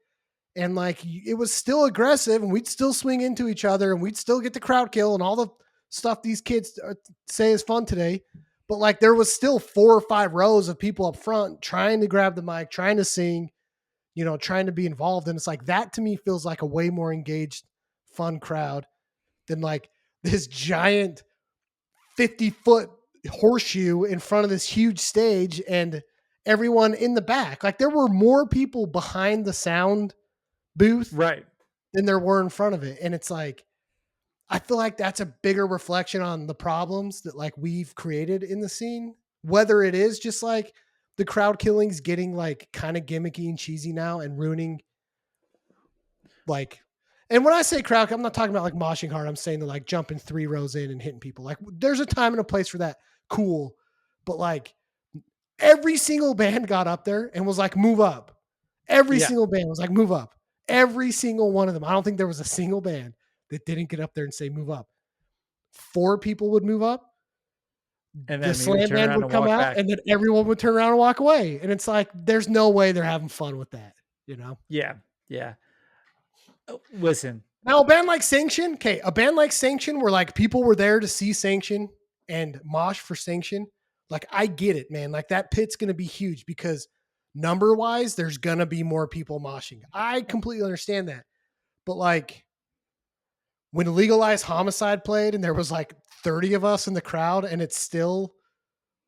and like it was still aggressive, and we'd still swing into each other, and we'd still get the crowd kill and all the stuff these kids say is fun today. But like there was still 4 or 5 rows of people up front trying to grab the mic, trying to sing, trying to be involved. And it's like that to me feels like a way more engaged, fun crowd than like this giant 50-foot horseshoe in front of this huge stage and everyone in the back. Like there were more people behind the sound booth Right. than there were in front of it. And it's like, I feel like that's a bigger reflection on the problems that like we've created in the scene. Whether it is just like the crowd killings getting like kind of gimmicky and cheesy now and ruining like, and when I say crowd, I'm not talking about like moshing hard. I'm saying that like jumping 3 rows in and hitting people. Like there's a time and a place for that. Cool. But like every single band got up there and was like, move up. Every Yeah. single band was like, move up. Every single one of them. I don't think there was a single band that didn't get up there and say, move up. 4 people would move up. And The then maybe slam turn band around would and come walk out back. and then everyone would turn around and walk away. And it's like, there's no way they're having fun with that, you know? Yeah. Yeah. Listen. Now, a band like Sanction, okay, a band like Sanction where like people were there to see Sanction and mosh for Sanction, like I get it, man. Like that pit's going to be huge because number wise, there's going to be more people moshing. I completely understand that. But like when Legalized Homicide played and there was like 30 of us in the crowd and it's still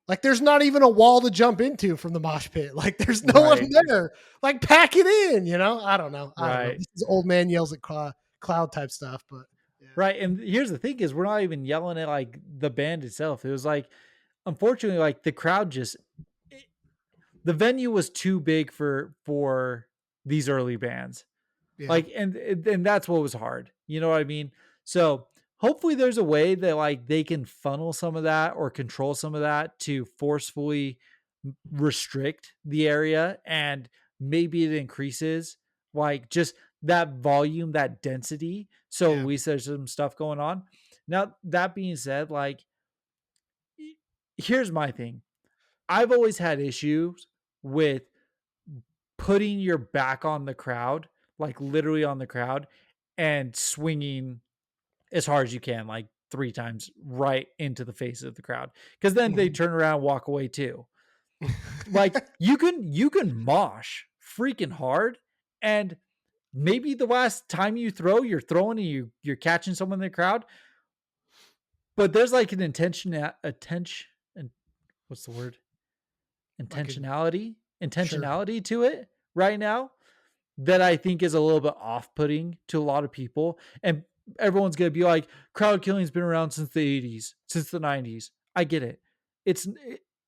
like there's not even a wall to jump into from the mosh pit. Like there's no one Right. there. Like pack it in, you know? I don't know. I don't know. Right. This is old man yells at cloud type stuff, but yeah. Right. And here's the thing is we're not even yelling at like the band itself. It was like, unfortunately, like the crowd just the venue was too big for these early bands. Yeah. Like and that's what was hard. You know what I mean? So hopefully there's a way that like they can funnel some of that or control some of that to forcefully restrict the area and maybe it increases like just that volume, that density. So at Yeah. least there's some stuff going on. Now that being said, like here's my thing. I've always had issues with putting your back on the crowd, like literally on the crowd, and swinging as hard as you can, like 3 times right into the face of the crowd. Because then they Mhm. turn around and walk away too. Like you can mosh freaking hard, and maybe the last time you throw, you're throwing and you're catching someone in the crowd, but there's like an attention and what's the word? Like a sure. Intentionality to it right now that I think is a little bit off-putting to a lot of people. And everyone's gonna be like, crowd killing's been around since the 80s, since the 90s. I get it. It's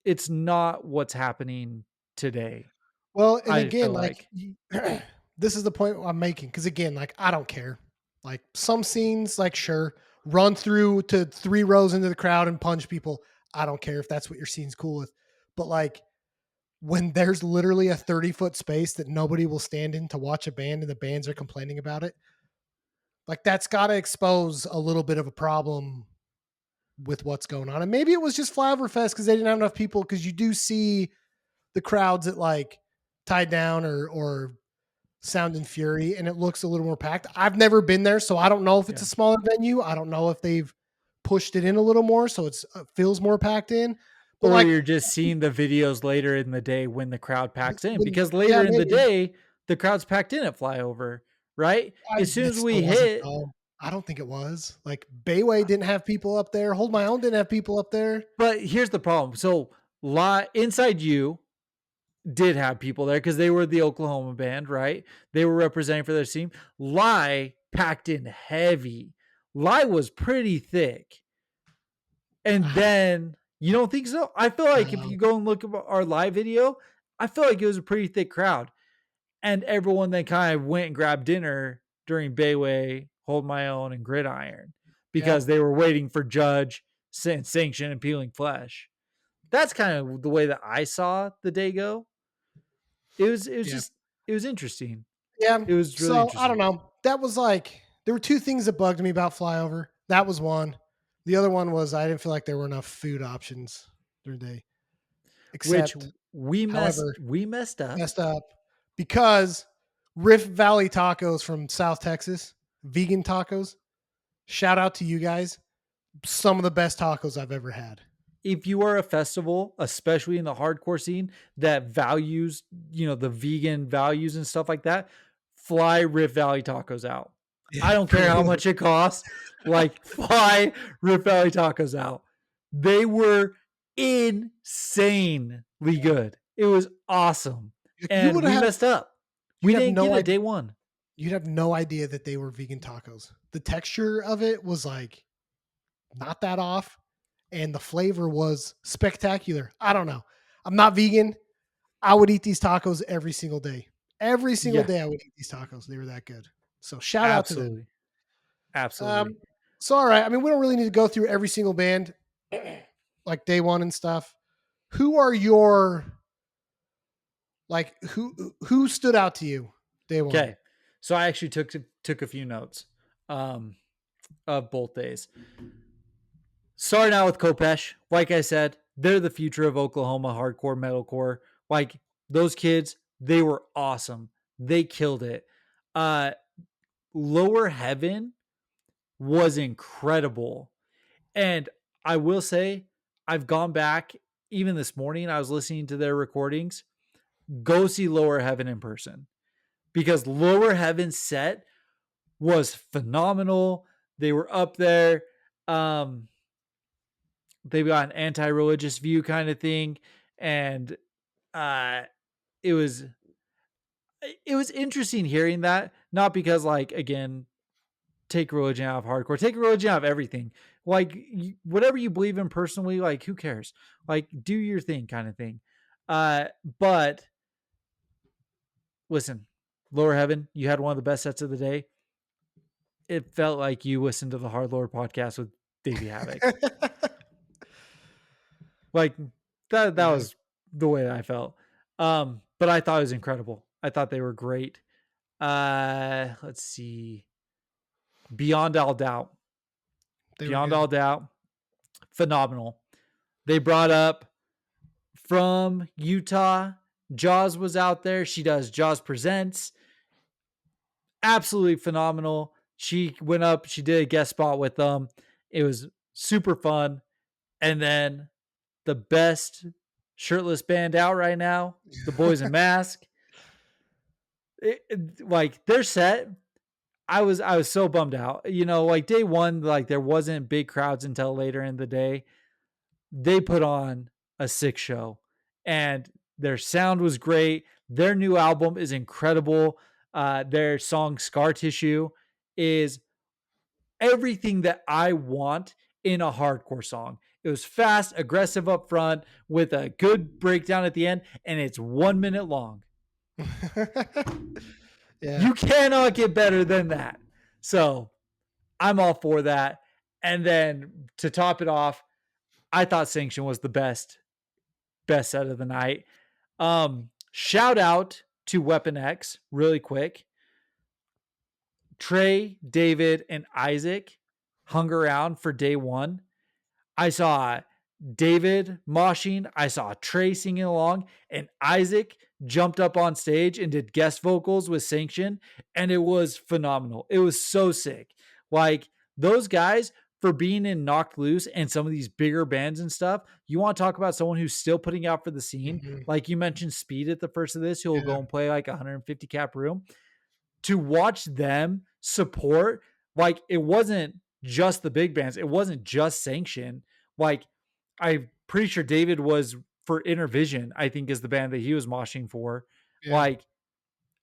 it's not what's happening today. Well, and I again, feel like like. this is the point I'm making because again, like I don't care. Like some scenes, like sure, run through to 3 rows into the crowd and punch people. I don't care if that's what your scene's cool with. But like when there's literally a 30-foot space that nobody will stand in to watch a band and the bands are complaining about it, like that's got to expose a little bit of a problem with what's going on. And maybe it was just Flyover Fest because they didn't have enough people. Because you do see the crowds at like Tied Down or Sound and Fury, and it looks a little more packed. I've never been there, so I don't know if it's Yeah. a smaller venue. I don't know if they've pushed it in a little more, so it's feels more packed in. But Or like, you're just seeing the videos later in the day when the crowd packs in, when, because yeah, later in the maybe day, the crowd's packed in at Flyover, right? As soon it as still we wasn't hit, though. I don't think it was. Like Bayway didn't have people up there. Hold My Own didn't have people up there. but here's the problem. So, Inside You did have people there because they were the Oklahoma band, right? They were representing for their team. Lie packed in heavy. Lie was pretty thick. And then you don't think so? I feel like if No, you go and look at our live video, I feel like it was a pretty thick crowd. And everyone then kind of went and grabbed dinner during Bayway, Hold My Own, and Gridiron yeah, because they were waiting for Judge, Sanction, and Peeling Flesh. That's kind of the way that I saw the day go. It was yeah. just it was interesting. Yeah. It was really So I don't interesting. know. That was like there were two things that bugged me about Flyover. That was one. The other one was I didn't feel like there were enough food options during the day. Which Except, we messed however, we messed up. messed up because Rift Valley Tacos from South Texas, vegan tacos. Shout out to you guys. Some of the best tacos I've ever had. If you are a festival, especially in the hardcore scene that values, the vegan values and stuff like that, fly Rift Valley Tacos out. Yeah, I don't for care how real. much it costs. Like, fly Rift Valley Tacos out. They were insanely good. It was awesome. You And would we have messed up. We you'd have didn't no get it idea day one. you'd have no idea that they were vegan tacos. The texture of it was like not that off, and the flavor was spectacular. I don't know. I'm not vegan. I would eat these tacos every single day. Every single Yeah, day I would eat these tacos. They were that good. So shout out to them. absolutely. Absolutely. Um, so all right. I mean, we don't really need to go through every single band like day one and stuff. Who are your like who stood out to you day one? Okay. So I actually took a few notes of both days. Starting out with Kopesh, like I said, they're the future of Oklahoma hardcore metalcore. Like those kids, they were awesome. They killed it. Uh Lower Heaven was incredible. And I will say, I've gone back even this morning. I was listening to their recordings. Go see Lower Heaven in person because Lower Heaven's set was phenomenal. They were up there. Um, they've got an anti-religious view kind of thing, and uh, it was it was interesting hearing that. Not because, like, again, take religion out of hardcore, take religion out of everything. Like, whatever you believe in personally, like, who cares? Like, do your thing, kind of thing. But listen, Lower Heaven, you had one of the best sets of the day. It felt like you listened to the Hard Lord podcast with Davey Havoc. Like that Yeah, was the way that I felt. But I thought it was incredible. I thought they were great. Let's see. Beyond all doubt. they were Beyond good. all doubt. Phenomenal. They brought up from Utah. Jaws was out there. She does Jaws Presents. Absolutely phenomenal. She went up, she did a guest spot with them. It was super fun. And then the best shirtless band out right now, the Boys in Mask. Like their set, I was so bummed out. Like day one, like there wasn't big crowds until later in the day. They put on a sick show, and their sound was great. Their new album is incredible. Their song "Scar Tissue" is everything that I want in a hardcore song. It was fast, aggressive up front with a good breakdown at the end, and it's 1 minute long. Yeah. You cannot get better than that. So I'm all for that. And then to top it off, I thought Sanction was the best set of the night. Shout out to Weapon X really quick. Trey, David, and Isaac hung around for day one. I saw David moshing. I saw Trey singing along, and Isaac jumped up on stage and did guest vocals with Sanction, and it was phenomenal. It was so sick. Like those guys, for being in Knocked Loose and some of these bigger bands and stuff, you want to talk about someone who's still putting out for the scene. Mhm. Like you mentioned, Speed at the first of this, who'll Yeah. go and play like 150 cap room. To watch them support, like it wasn't just the big bands, it wasn't just Sanction. Like I'm pretty sure David was for Intervision, I think is the band that he was moshing for. Yeah. Like,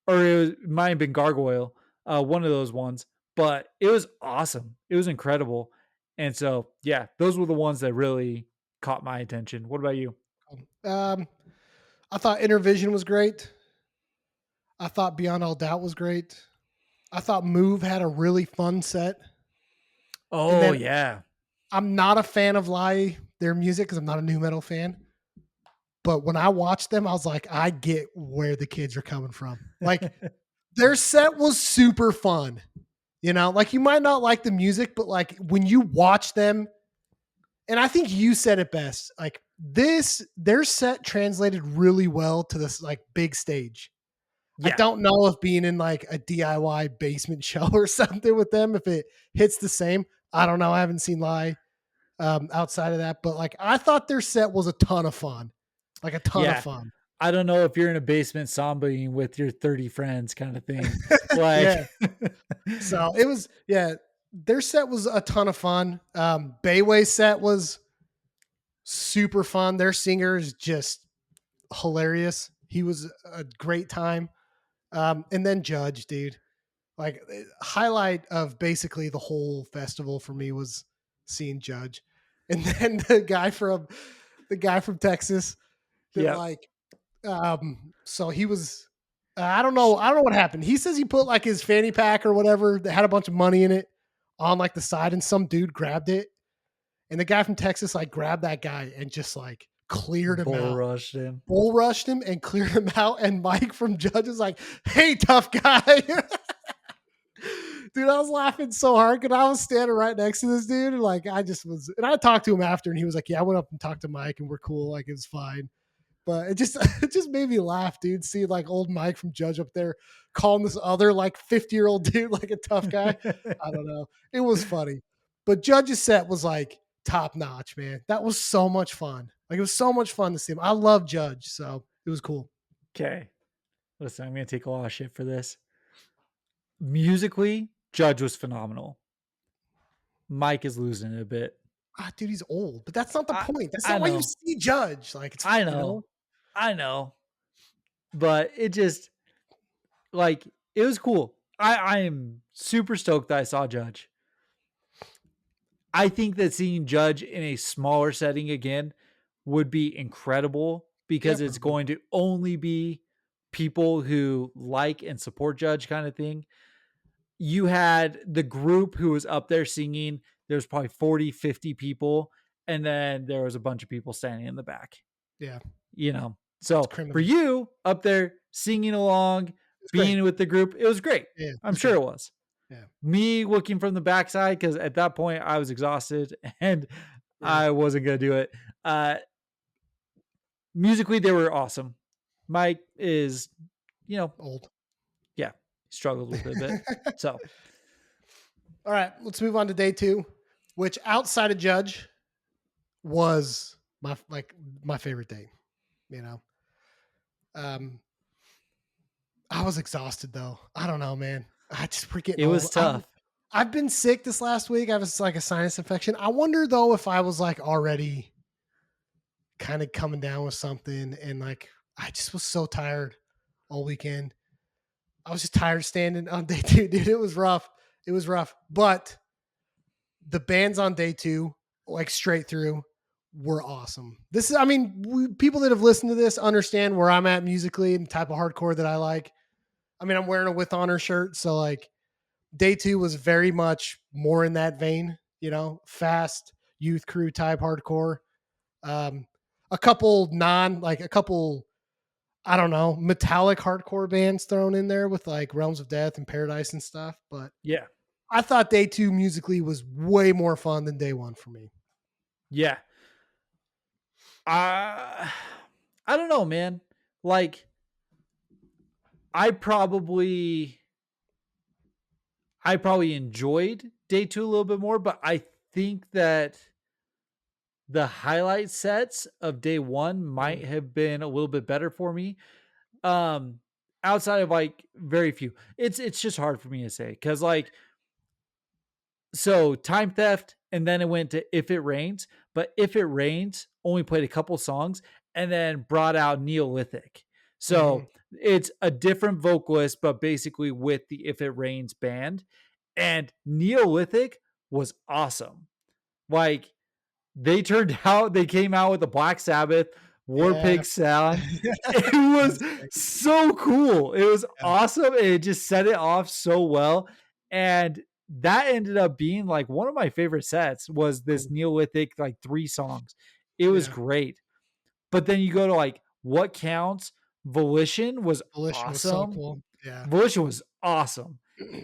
or it might have been Gargoyle, one of those ones. But it was awesome. It was incredible. And so, yeah, those were the ones that really caught my attention. What about you? Um, I thought Intervision was great. I thought Beyond All Doubt was great. I thought Move had a really fun set. And Oh then yeah. I'm not a fan of their music because I'm not a new metal fan. But when I watched them, I was like, I get where the kids are coming from. Like their set was super fun. Like you might not like the music, but like when you watch them, and I think you said it best, like their set translated really well to this like big stage. I Yeah. don't know if being in like a DIY basement show or something with them, if it hits the same. I don't know. I haven't seen live outside of that, but like I thought their set was a ton of fun, like a ton of Yeah. fun. I don't know if you're in a basement sambaing with your 30 friends kind of thing. Like, Yeah. So it was, yeah, their set was a ton of fun. Bayway's set was super fun. Their singer is just hilarious. He was a great time. And then Judge, dude. Like highlight of basically the whole festival for me was seeing Judge. And then the guy from Texas that yeah, like so he was I don't know what happened. He says he put like his fanny pack or whatever that had a bunch of money in it on like the side and some dude grabbed it. And the guy from Texas like grabbed that guy and just like cleared him bull out. rushed him. Bull rushed him and cleared him out. And Mike from Judge is like, "Hey, tough guy." Dude, I was laughing so hard because I was standing right next to this dude. And like, and I talked to him after and he was like, "Yeah, I went up and talked to Mike and we're cool. Like, it was fine." But it just, it just made me laugh, dude. See like old Mike from Judge up there calling this other like 50-year-old dude like a tough guy. I don't know. It was funny. But Judge's set was like top notch, man. That was so much fun. Like, it was so much fun to see him. I love Judge. So it was cool. Okay. Listen, I'm going to take a lot of shit for this. Musically, Judge was phenomenal. Mike is losing it a bit. Dude, he's old, but that's not the I, point. That's I not why you know. see Judge. Like, it's, I you know, know. I know. But it just, like, it was cool. I am super stoked that I saw Judge. I think that seeing Judge in a smaller setting again would be incredible yeah, because it's probably. going to only be people who like and support Judge kind of thing. You had the group who was up there singing. There's probably 40, 50 people. And then there was a bunch of people standing in the back, Yeah, you know. it's So for criminal. you up there singing along, It's great. being with the group, it was great. Yeah, I'm it's sure great. it was. Yeah, Me looking from the backside, because at that point I was exhausted and yeah, I wasn't going to do it. Uh, Musically, they were awesome. Mike is, you know, old. yeah, struggled with it a bit. So All right, let's move on to day two, which outside of Judge was my favorite day. You know, um, I was exhausted though. I don't know, man. I just we're getting It old. was tough. I've been sick this last week. I was like a sinus infection. I wonder though if I was like already kind of coming down with something, and like I just was so tired all weekend. I was just tired standing on day two, dude. It was rough. It was rough, but the bands on day two, like straight through, were awesome. This is, I mean, people that have listened to this understand where I'm at musically and the type of hardcore that I like. I mean, I'm wearing a With Honor shirt, so like day two was very much more in that vein, fast youth crew type hardcore. Um, a couple a couple, I don't know, metallic hardcore bands thrown in there with like Realms of Death and Paradise and stuff. But Yeah. I thought day two musically was way more fun than day one for me. Yeah. Uh, I don't know, man. Like, I probably I probably enjoyed day two a little bit more, but I think that the highlight sets of day one might Mm. have been a little bit better for me. Um, Outside of like very few. It's just hard for me to say because like so time theft and then it went to if it rains, but if it rains only played a couple songs and then brought out Neolithic. Mm-hmm. So it's a different vocalist, but basically with the If It Rains band. And Neolithic was awesome. Like they came out with a Black Sabbath War Yeah. Pig sound. It was so cool. It was Yeah. awesome. It just set it off so well. And that ended up being like one of my favorite sets was this Cool. Neolithic, like 3 songs. It was Yeah. great. But then you go to like What Counts, Volition was Volition was so awesome. cool. Yeah. Volition was awesome.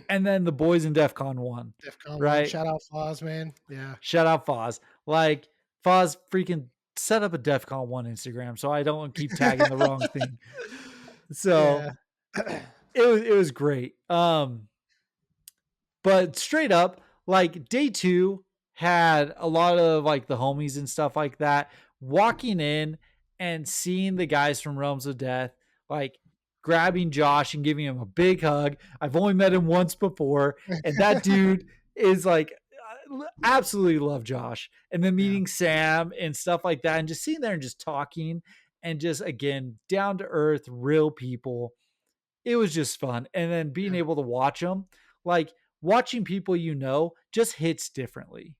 And then the boys in DEF CON 1, DEFCON 1. right? Shout out Foz, man. Yeah. Shout out Foz. Like Foz freaking set up a DEF CON 1 Instagram so I don't keep tagging the wrong thing. So Yeah. it was great. But straight up, like day two had a lot of like the homies and stuff like that. Walking in and seeing the guys from Realms of Death, like grabbing Josh and giving him a big hug. I've only met him once before, and that dude is like absolutely love Josh. And then Yeah. meeting Sam and stuff like that, and just sitting there and just talking and just again down to earth, real people. It was just fun. And then being Yeah. able to watch them, like watching people just hits differently.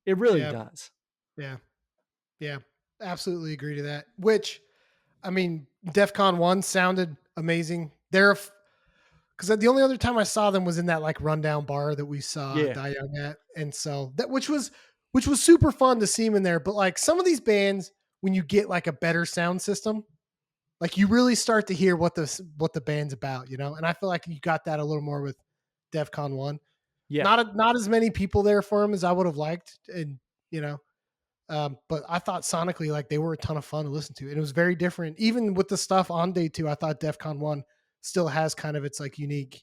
It really Yeah. does. Yeah. Yeah. Absolutely agree to that. Which, I mean, DEFCON 1 sounded amazing. Because the only other time I saw them was in that like rundown bar that we saw Yeah. Die Young at. And so that, which was super fun to see them in there. But like some of these bands, when you get like a better sound system, like you really start to hear what the band's about, And I feel like you got that a little more with DEFCON 1. Yeah. Not as many people there for him as I would have liked, and you know, but I thought sonically like they were a ton of fun to listen to, and it was very different. Even with the stuff on day two, I thought DEFCON 1 still has kind of its like unique,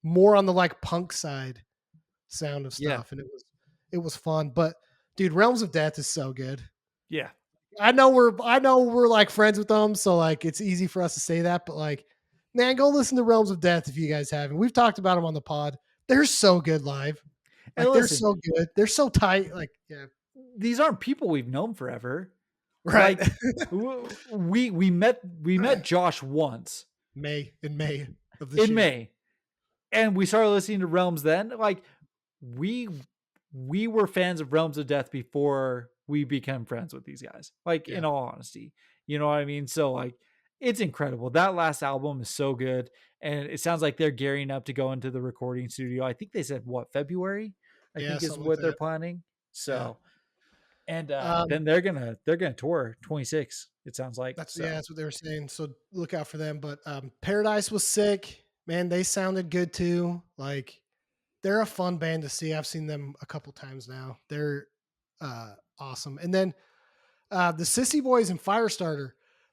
more on the like punk side sound of Yeah. stuff, and it was fun. But dude, Realms of Death is so good. Yeah. I know we're like friends with them, so like it's easy for us to say that, but like, man, go listen to Realms of Death if you guys haven't. We've talked about them on the pod. They're so good live. And Like they're listen, so good. They're so tight. Like, yeah. these aren't people we've known forever. Right. Like we met Josh once May of this in year. May, and we started listening to Realms then. Like we we were fans of Realms of Death before we became friends with these guys. Like Yeah. in all honesty, you know what I mean? So like it's incredible. That last album is so good, and it sounds like they're gearing up to go into the recording studio. I think they said what February, I Yeah, think is something like what they're that. planning. Yeah. So and Um, then they're gonna tour 26. It sounds like so. that's what they were saying. So look out for them. But Paradise was sick. Man, they sounded good too. Like they're a fun band to see. I've seen them a couple times now. They're awesome. And then the Sissy Boys and Firestarter,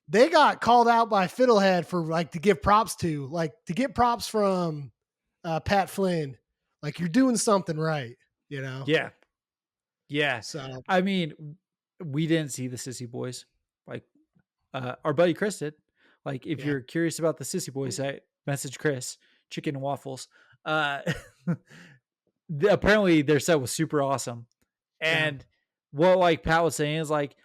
they got called out by Fiddlehead for like to give props to, like to get props from Pat Flynn. Like you're doing something right, you know? Yeah. Yeah. So I mean, we didn't see the Sissy Boys. Like, our buddy Chris did. Like, if yeah. you're curious about the Sissy Boys, I message Chris, chicken and waffles. Uh, apparently their set was super awesome. Yeah. And what like Pat was saying is like,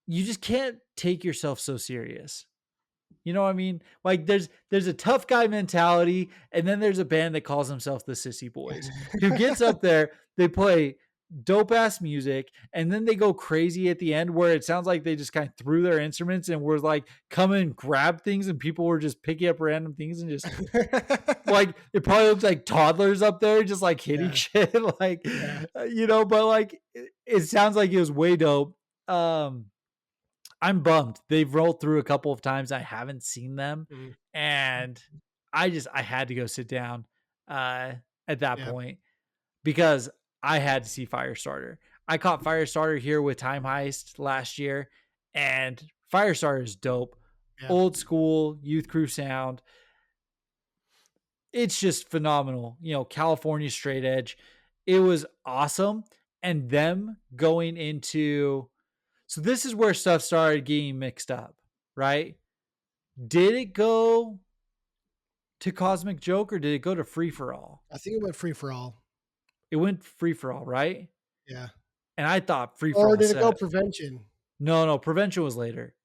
you just can't take yourself so serious. You know what I mean? Like there's a tough guy mentality, and then there's a band that calls themselves the Sissy Boys, who gets up there, they play dope ass music, and then they go crazy at the end where it sounds like they just kind of threw their instruments and were like come and grab things, and people were just picking up random things and just like it probably looks like toddlers up there just like hitting Yeah. shit like Yeah. but like it sounds like it was way dope. I'm bummed. They've rolled through a couple of times. I haven't seen them, Mhm. and I had to go sit down uh, at that Yeah. point because I had to see Firestarter. I caught Firestarter here with Time Heist last year, and Firestarter is dope. Yeah. Old school youth crew sound. It's just phenomenal. California straight edge. It was awesome. And them going into so this is where stuff started getting mixed up, right? Did it go to Cosmic Joke or did it go to Free for All? I think it went free for all. It went Free for All, right? Yeah. And I thought Free for Or All did it go set. prevention? No, Prevention was later.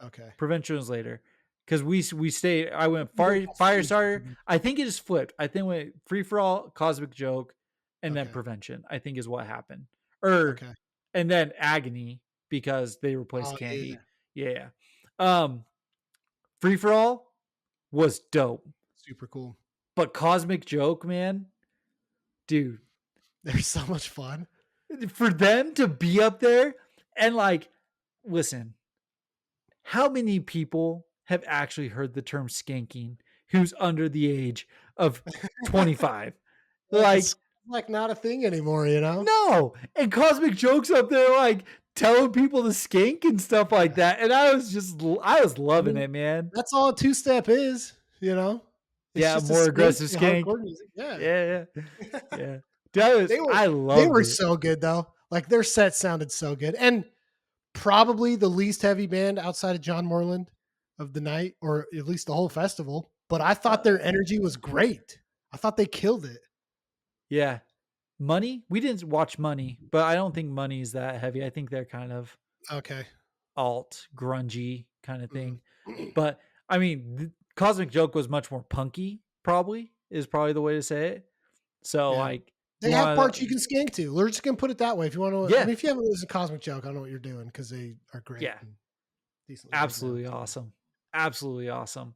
Okay. Prevention was later because we stayed. I went You went off free for Firestarter. prevention. I think it just flipped. I think it went Free for All, Cosmic Joke, and then Okay. Prevention. I think is what happened. Or Okay. and then Agony because they replaced Oh, yeah. Candy. Yeah. Free for All was dope. Super cool. But Cosmic Joke, man, dude, They're so much fun. for them to be up there and like, listen, how many people have actually heard the term skanking who's under the age of 25? Like Like, it's like not a thing anymore, you know? no. And Cosmic Joke's up there, like, telling people to skink and stuff like Yeah. that. And I was I loving mean, it, man. that's all a two-step is, you know? It's Yeah, just a more skink aggressive and skank. hardcore music. Yeah. Yeah, yeah, yeah. Dude, They were I they loved were it. so good though. Like their set sounded so good. And probably the least heavy band outside of John Moreland of the night, or at least the whole festival. But I thought their energy was great. I thought they killed it. Yeah. Money? We didn't watch Money, but I don't think Money is that heavy. I think they're kind of Okay. alt, grungy kind of Mhm. thing. But I mean, Cosmic Joke was much more punky, probably, is probably the way to say it. So, Yeah. like, They you have want parts you can skank to. We're just gonna put it that way. If you want to, I yeah, mean, if you haven't listened to Cosmic Joke, I don't know what you're doing because they are great yeah, and decently big now. absolutely awesome. Absolutely awesome.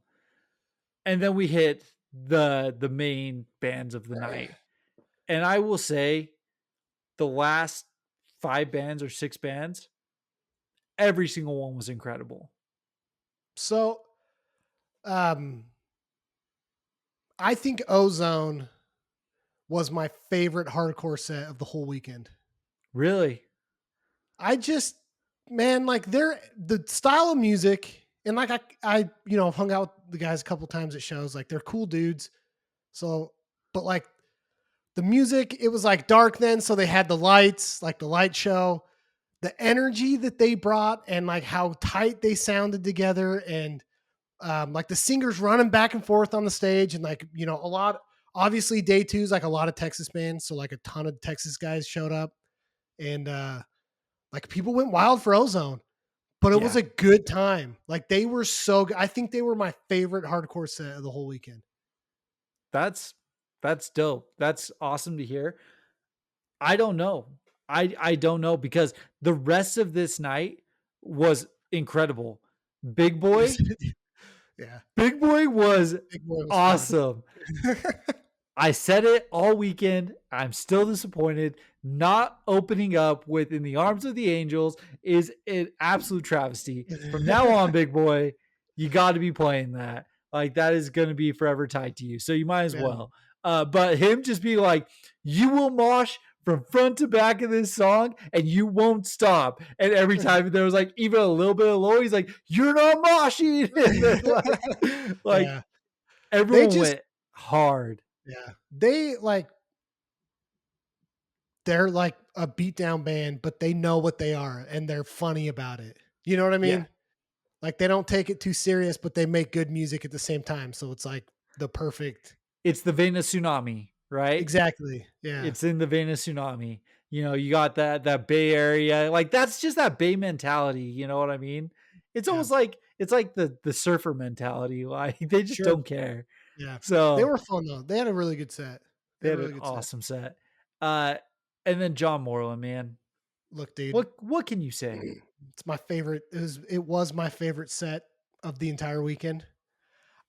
And then we hit the main bands of the night. And I will say the last 5 bands or 6 bands, every single one was incredible. So, um, I think Ozone was my favorite hardcore set of the whole weekend. Really? I just, man, like the style of music, and like I hung out with the guys a couple times at shows. Like they're cool dudes. So, but like the music, it was like dark then, so they had the lights, like the light show, the energy that they brought, and like how tight they sounded together, and like the singers running back and forth on the stage, and like a lot. Obviously, day two is like a lot of Texas bands, so like a ton of Texas guys showed up, and like people went wild for Ozone, but it was Yeah. a good time. Like they were so good. I think they were my favorite hardcore set of the whole weekend. That's dope. That's awesome to hear. I don't know. I don't know because the rest of this night was incredible. Big Boy, Yeah, Big Boy was Big Boy was fun. awesome. I said it all weekend. I'm still disappointed. Not opening up with In the Arms of the Angels is an absolute travesty. From now on, Big Boy, you got to be playing that. Like, that is going to be forever tied to you. So you might as Yeah. well. But him just being like, you will mosh from front to back of this song and you won't stop. And every time there was like even a little bit of low, he's like, you're not moshing. And then, like Yeah. They everyone just went hard. Yeah. They like they're like a beatdown band, but they know what they are and they're funny about it. You know what I Yeah. mean? Like they don't take it too serious, but they make good music at the same time. So it's like the perfect. It's the vein of Tsunami, right? Exactly. Yeah. It's in the vein of Tsunami. You got that Bay Area, like, that's just that Bay mentality, you know what I mean? It's Yeah. almost like it's like the surfer mentality, like, they just Sure. don't care. Yeah. They So, were fun though. They had a really good set. They they had a had an really good set. awesome set. Uh, and then John Moreland, man. Look, dude, What can you say? it's my favorite. It was my favorite set of the entire weekend.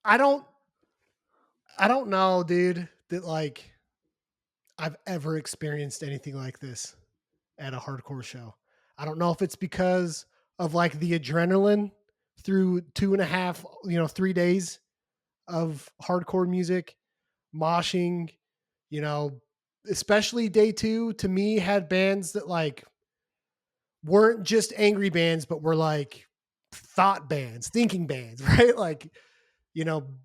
I don't I don't know, dude, that like I've ever experienced anything like this at a hardcore show. I don't know if it's because of like the adrenaline through 2.5, 3 days of hardcore music, moshing, you know, especially day two to me had bands that like weren't just angry bands, but were like thought bands, thinking bands, right? Like,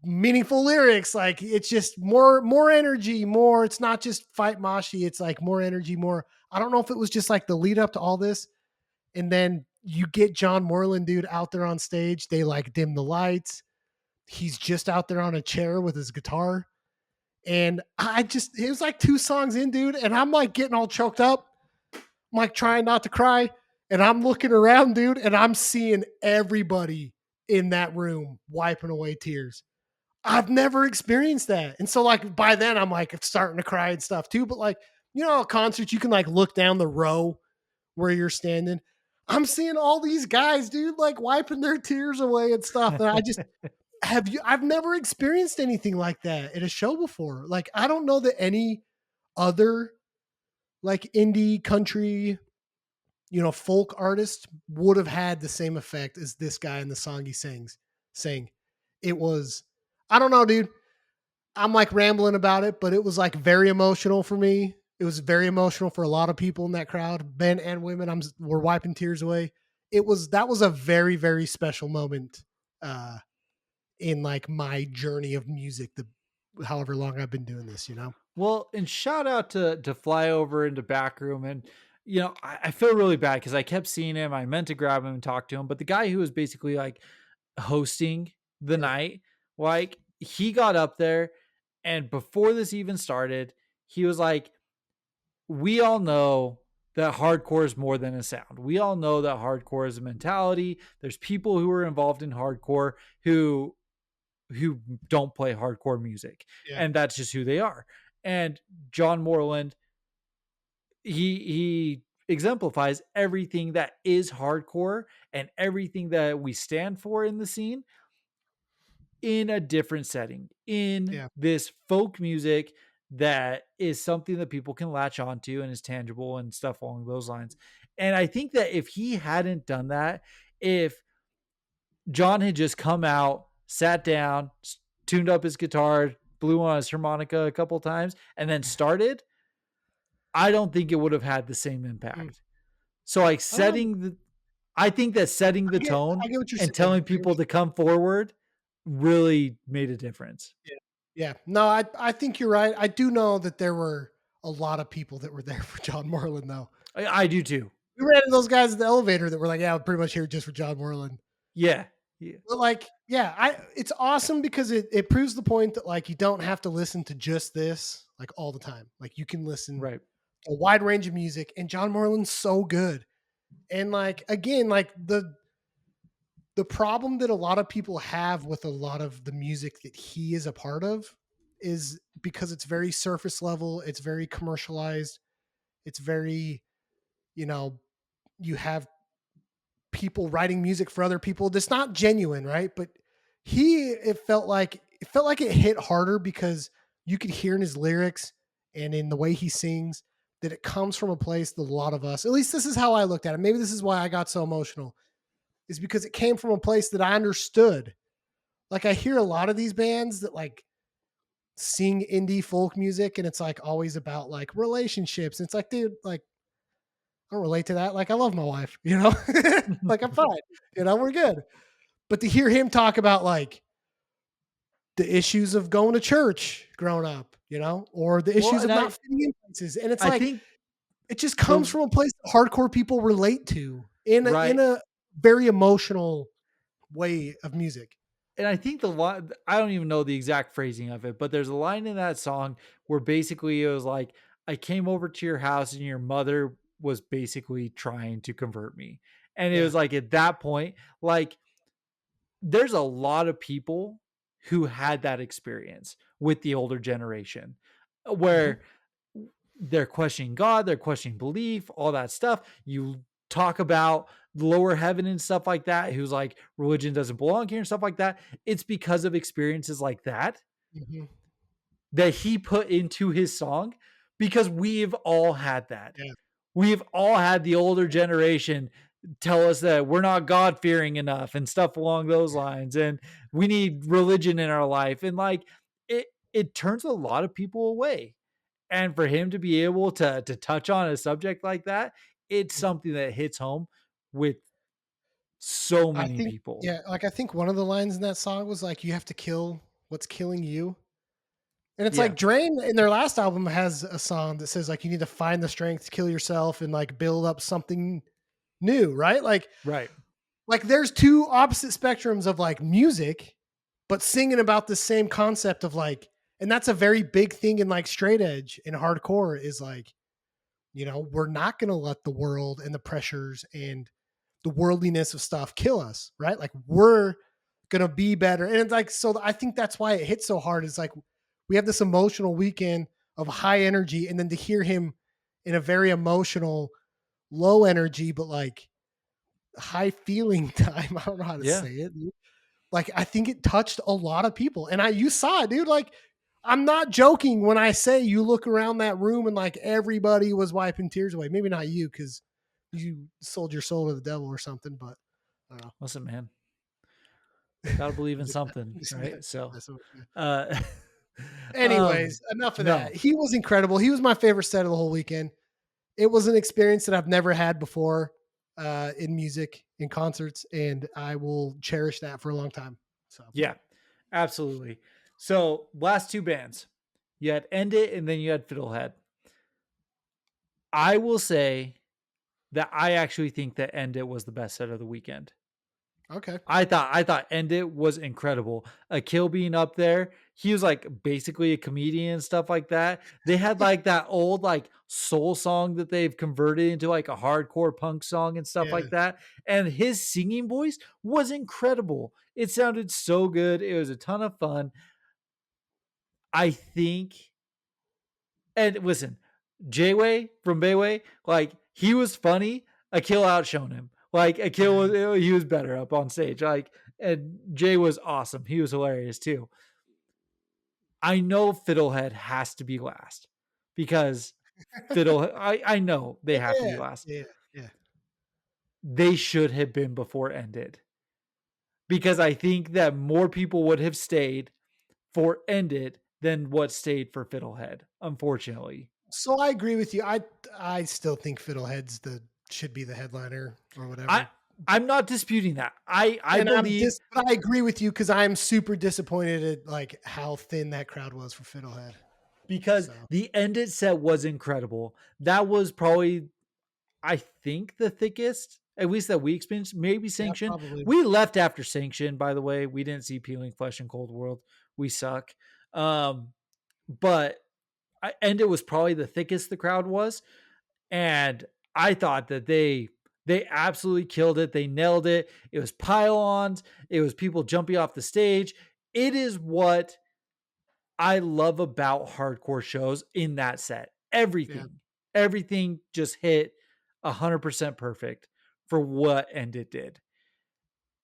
meaningful lyrics. Like it's just more energy, more. It's not just fight moshy. It's like more energy, more. I don't know if it was just like the lead up to all this, and then you get John Moreland, dude, out there on stage. They like dim the lights. He's just out there on a chair with his guitar. And it was like 2 songs in, dude. And I'm like getting all choked up. I'm like trying not to cry. And I'm looking around, dude, and I'm seeing everybody in that room wiping away tears. I've never experienced that. And so like by then I'm like starting to cry and stuff too. But like, at concerts, you can like look down the row where you're standing. I'm seeing all these guys, dude, like wiping their tears away and stuff. And I've never experienced anything like that at a show before. Like, I don't know that any other like indie country, folk artist would have had the same effect as this guy in the song he sang. It was, I don't know, dude. I'm like rambling about it, but it was like very emotional for me. It was very emotional for a lot of people in that crowd, men and women. We're wiping tears away. That was a very, very special moment uh, in like my journey of music. However long I've been doing this. Well, and shout out to Flyover into Backroom, and I feel really bad because I kept seeing him. I meant to grab him and talk to him, but the guy who was basically like hosting the Yeah, night, like, he got up there, and before this even started, he was like, "We all know that hardcore is more than a sound. We all know that hardcore is a mentality. There's people who are involved in hardcore who don't play hardcore music, yeah, and that's just who they are." And John Moreland, he exemplifies everything that is hardcore and everything that we stand for in the scene in a different setting, in yeah, this folk music that is something that people can latch onto and is tangible and stuff along those lines. And I think that if he hadn't done that, if John had just come out, sat down, tuned up his guitar, blew on his harmonica a couple times, and then started, I don't think it would have had the same mm. impact. So, like, Oh, I think that setting I the get, tone I get what you're and saying. telling I get what people to come forward really made a difference. Yeah. Yeah. No, I think you're right. I do know that there were a lot of people that were there for John Moreland, though. I do too. We ran into those guys at the elevator that were like, "Yeah, I'm pretty much here just for John Moreland." Yeah. Yeah. But like, yeah, it's awesome because it proves the point that like you don't have to listen to just this like all the time. Like you can listen Right. to a wide range of music, and John Moreland's so good. And like again, like the problem that a lot of people have with a lot of the music that he is a part of is because it's very surface level, it's very commercialized, it's very, you know, you have people writing music for other people that's not genuine, right? But it felt like it hit harder because you could hear in his lyrics and in the way he sings that it comes from a place that a lot of us, at least this is how I looked at it. Maybe this is why I got so emotional, is because it came from a place that I understood. Like I hear a lot of these bands that like sing indie folk music and it's like always about like relationships. It's like, dude, like I don't relate to that. Like I love my wife. Like I'm fine, we're good. But to hear him talk about like the issues of going to church growing up, or the Well, issues and of not I fitting in places. And it's I like, think It just comes The from a place that hardcore people relate to in right. a very emotional way of music. And I think the line, I don't even know the exact phrasing of it, but there's a line in that song where basically it was like, I came over to your house and your mother was basically trying to convert me. And it Yeah. was like at that point, like there's a lot of people who had that experience with the older generation Mhm. where they're questioning God, they're questioning belief, all that stuff. You talk about lower heaven and stuff like that, who's like, religion doesn't belong here and stuff like that. It's because of experiences like that Mhm. that he put into his song because we've all had that. Yeah. We've all had the older generation tell us that we're not God fearing enough and stuff along those lines. And we need religion in our life. And like it turns a lot of people away. And for him to be able to touch on a subject like that, it's something that hits home with so I many think people. yeah, like I think one of the lines in that song was like, "You have to kill what's killing you." And it's Yeah, like Drain in their last album has a song that says like you need to find the strength to kill yourself and like build up something new, right? right. Like there's two opposite spectrums of like music, but singing about the same concept of like, and that's a very big thing in like straight edge and hardcore is like, we're not going to let the world and the pressures and the worldliness of stuff kill us, right? Like we're going to be better. And it's like, so I think that's why it hits so hard. It's like we have this emotional weekend of high energy. And then to hear him in a very emotional, low energy, but like high feeling time. I don't know how to Yeah. say it. Dude. Like I think it touched a lot of people. And you saw it, dude. Like I'm not joking when I say you look around that room and like everybody was wiping tears away. Maybe not you because you sold your soul to the devil or something, but I don't know. Listen, man, gotta believe in something, Just right? So messing with you. uh Anyways, enough of that. no. He was incredible. He was my favorite set of the whole weekend. It was an experience that I've never had before in music, in concerts, and I will cherish that for a long time. So, Yeah, absolutely. So last two bands. You had End It and then you had Fiddlehead. I will say that I actually think that End It was the best set of the weekend. okay. I thought End It was incredible. Akil being up there, he was like basically a comedian and stuff like that. They had like that old like soul song that they've converted into like a hardcore punk song and stuff Yeah. like that. And his singing voice was incredible. It sounded so good. It was a ton of fun. I think, and listen, Jayway from Bayway, like he was funny. Akil outshone him. Like Akil Yeah. was he was better up on stage. Like and Jay was awesome. He was hilarious too. I know Fiddlehead has to be last because I know they have to be Yeah. last. Yeah. Yeah. They should have been before ended because I think that more people would have stayed for ended than what stayed for Fiddlehead. Unfortunately, So I agree with you. I still think Fiddlehead's the should be the headliner or I whatever. I'm not disputing that. I And believe but I agree with you because I'm super disappointed at like how thin that crowd was for Fiddlehead. because So the ended set was incredible. That was probably, I think, the thickest, at least that we experienced. Maybe yeah, Sanction. probably. We left after Sanction, by the way. We didn't see Peeling Flesh in Cold World. We suck. Um, but and it was probably the thickest the crowd was, and I thought that they absolutely killed it. They nailed it. It was pylons. It was people jumping off the stage. It is what I love about hardcore shows in that set. Yeah. Everything just hit 100% perfect for what End It did.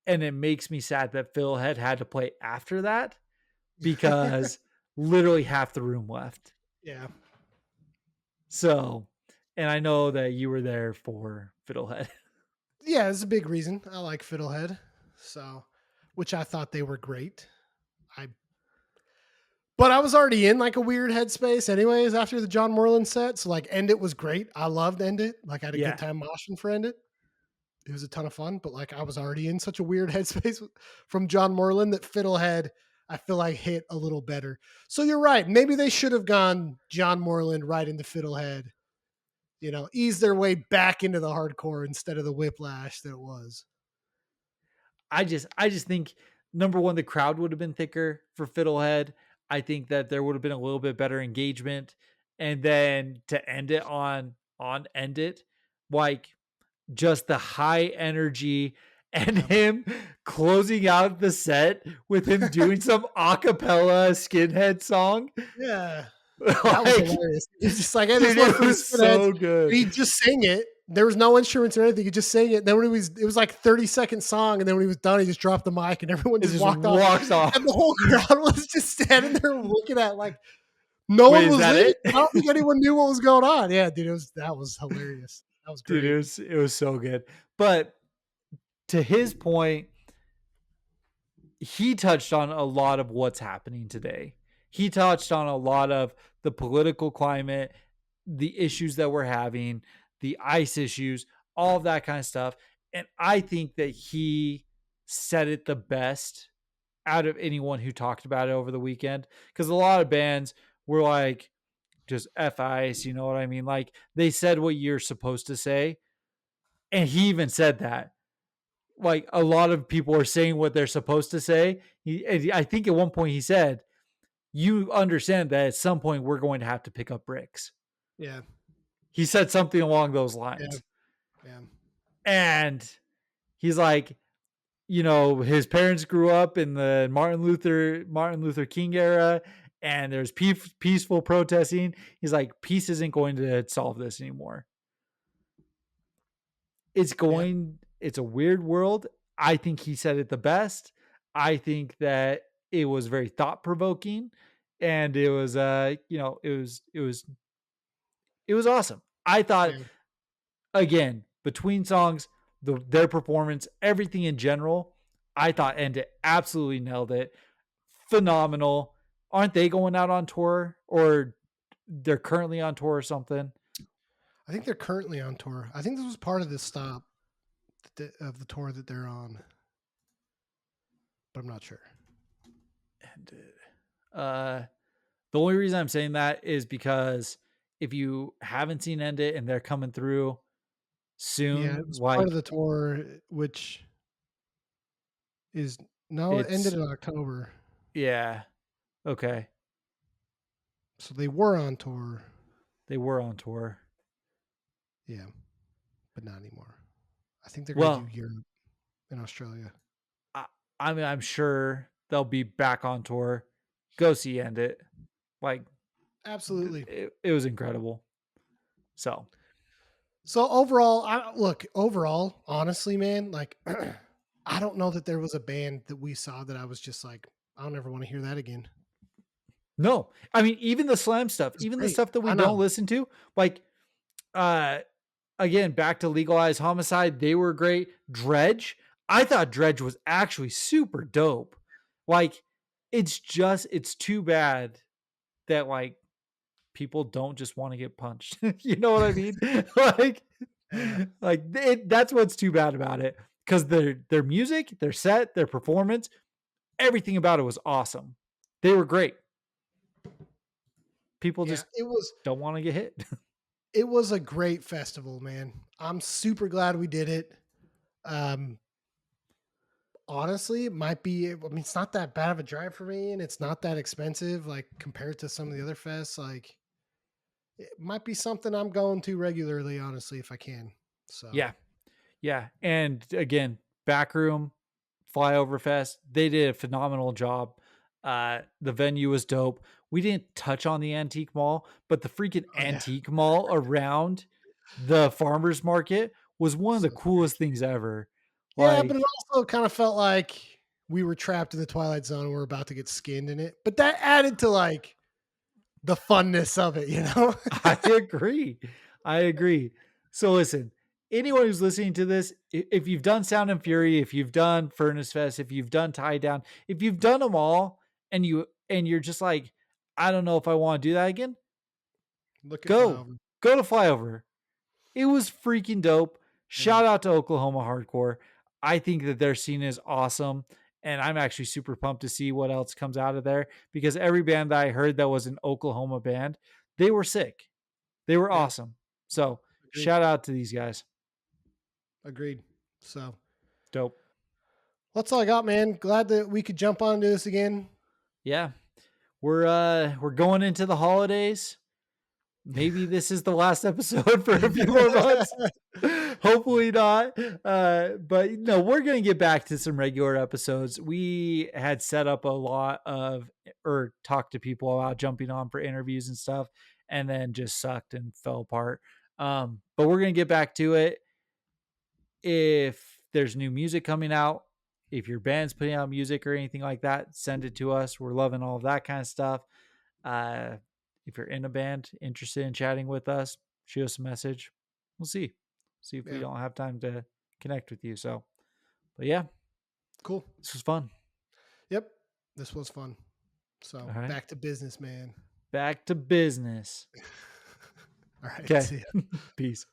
And it makes me sad that Phil had to play after that because literally half the room left. Yeah. So, and I know that you were there for Fiddlehead. Yeah, it's a big reason. I like Fiddlehead. So which I thought they were great. I but I was already in like a weird headspace anyways after the John Moreland set. So like End It was great. I loved End It. Like I had a good Yeah. time moshing for End It. It was a ton of fun, but like I was already in such a weird headspace from John Moreland that Fiddlehead I feel like hit a little better. So you're right. Maybe they should have gone John Moreland right into Fiddlehead. ease their way back into the hardcore instead of the whiplash that it was. I just think number one, the crowd would have been thicker for Fiddlehead. I think that there would have been a little bit better engagement. And then to end it on end it, like just the high energy and Yep. him closing out the set with him doing some acapella skinhead song. Yeah. That was Like, hilarious. He's just like, "Hey, this dude, one it for the was skinheads." so And good. he just sang it. There was no instruments or anything. He just sang it. Then when it was like 30-second song, and then when he was done, he just dropped the mic and everyone It just just walked off. walks off. And the whole crowd was just standing there looking at like no Wait, one is was that leaving. it? I don't think anyone knew what was going on. Yeah, dude, that was hilarious. That was Dude, great. it was so good. But to his point, he touched on a lot of what's happening today. He touched on a lot of the political climate, the issues that we're having, the ICE issues, all of that kind of stuff. And I think that he said it the best out of anyone who talked about it over the weekend. Because a lot of bands were like, just F ICE, you know what I mean? Like they said what you're supposed to say. And he even said that like a lot of people are saying what they're supposed to say. I think at one point he said, "You understand that at some point we're going to have to pick up bricks." Yeah, He said something along those yeah, lines, yeah, and he's like, his parents grew up in the Martin Luther King era, and there's peaceful protesting. He's like, peace isn't going to solve this anymore. yeah, It's a weird world. I think he said it the best. I think that it was very thought provoking, and it was it was awesome. I thought, yeah. again, between songs, their performance, everything in general, I thought ended absolutely nailed it. Phenomenal. Aren't they going out on tour, or they're currently on tour or something? I think they're currently on tour. I think this was part of this stop of the tour that they're on, but I'm not sure. And the only reason I'm saying that is because if you haven't seen End It and they're coming through Yeah, soon, it was part of like the tour, which is no, it ended it's in October. yeah, okay. So they were on tour. They were on tour. Yeah, but not anymore. I think they're going to do Well, Europe and Australia. I, I mean, I'm sure they'll be back on tour. Go see End It. Like Absolutely. it was incredible. So So overall, overall, honestly, man, like I don't know that there was a band that we saw that I was just like, I don't ever want to hear that again. no, I mean, even the slam stuff, It's even the great. stuff that we I don't know. listen to, like uh again, back to Legalized Homicide, they were great. Dredge, I thought Dredge was actually super dope. Like, it's too bad that like people don't just want to get punched. You know what I mean? like, Yeah. that's what's too bad about it. Because their music, their set, their performance, everything about it was awesome. They were great. People Yeah. just don't want to get hit. It was a great festival, man. I'm super glad we did it. Um, honestly, it might be, I mean, it's not that bad of a drive for me and it's not that expensive, like compared to some of the other fests. Like, it might be something I'm going to regularly, honestly, if I can. So, Yeah, yeah. And again, Backroom, Flyover Fest, they did a phenomenal job. The venue was dope. We didn't touch on the antique mall, but the freaking oh, yeah. antique mall around the farmers market was one of the So coolest things ever. yeah, but it Like, also kind of felt like we were trapped in the Twilight Zone and we're about to get skinned in it. But that added to like the funness of it, you know? I agree. I agree. So listen, anyone who's listening to this, if you've done Sound and Fury, if you've done Furnace Fest, if you've done Tie Down, if you've done them all, and you're just like, I don't know if I want to do that again, Look at go. Flyover. Go to Flyover. It was freaking dope. Yeah. Shout out to Oklahoma Hardcore. I think that their scene is awesome. And I'm actually super pumped to see what else comes out of there because every band that I heard that was an Oklahoma band, they were sick. They were Yeah. awesome. So Agreed. shout out to these guys. Agreed. So Dope. that's all I got, man. Glad that we could jump onto this again. Yeah. We're going into the holidays. Maybe this is the last episode for a few more months. Hopefully not. But no, we're gonna get back to some regular episodes. We had set up a lot of or talked to people about jumping on for interviews and stuff, and then just sucked and fell apart. But we're gonna get back to it. If there's new music coming out, if your band's putting out music or anything like that, send it to us. We're loving all of that kind of stuff. Uh, if you're in a band interested in chatting with us, shoot us a message. We'll see. See if we Yeah. don't have time to connect with you. So, but yeah, Cool. this was fun. Yep. This was fun. So All right. back to business, man. Back to business. All right. Okay. See ya. Peace.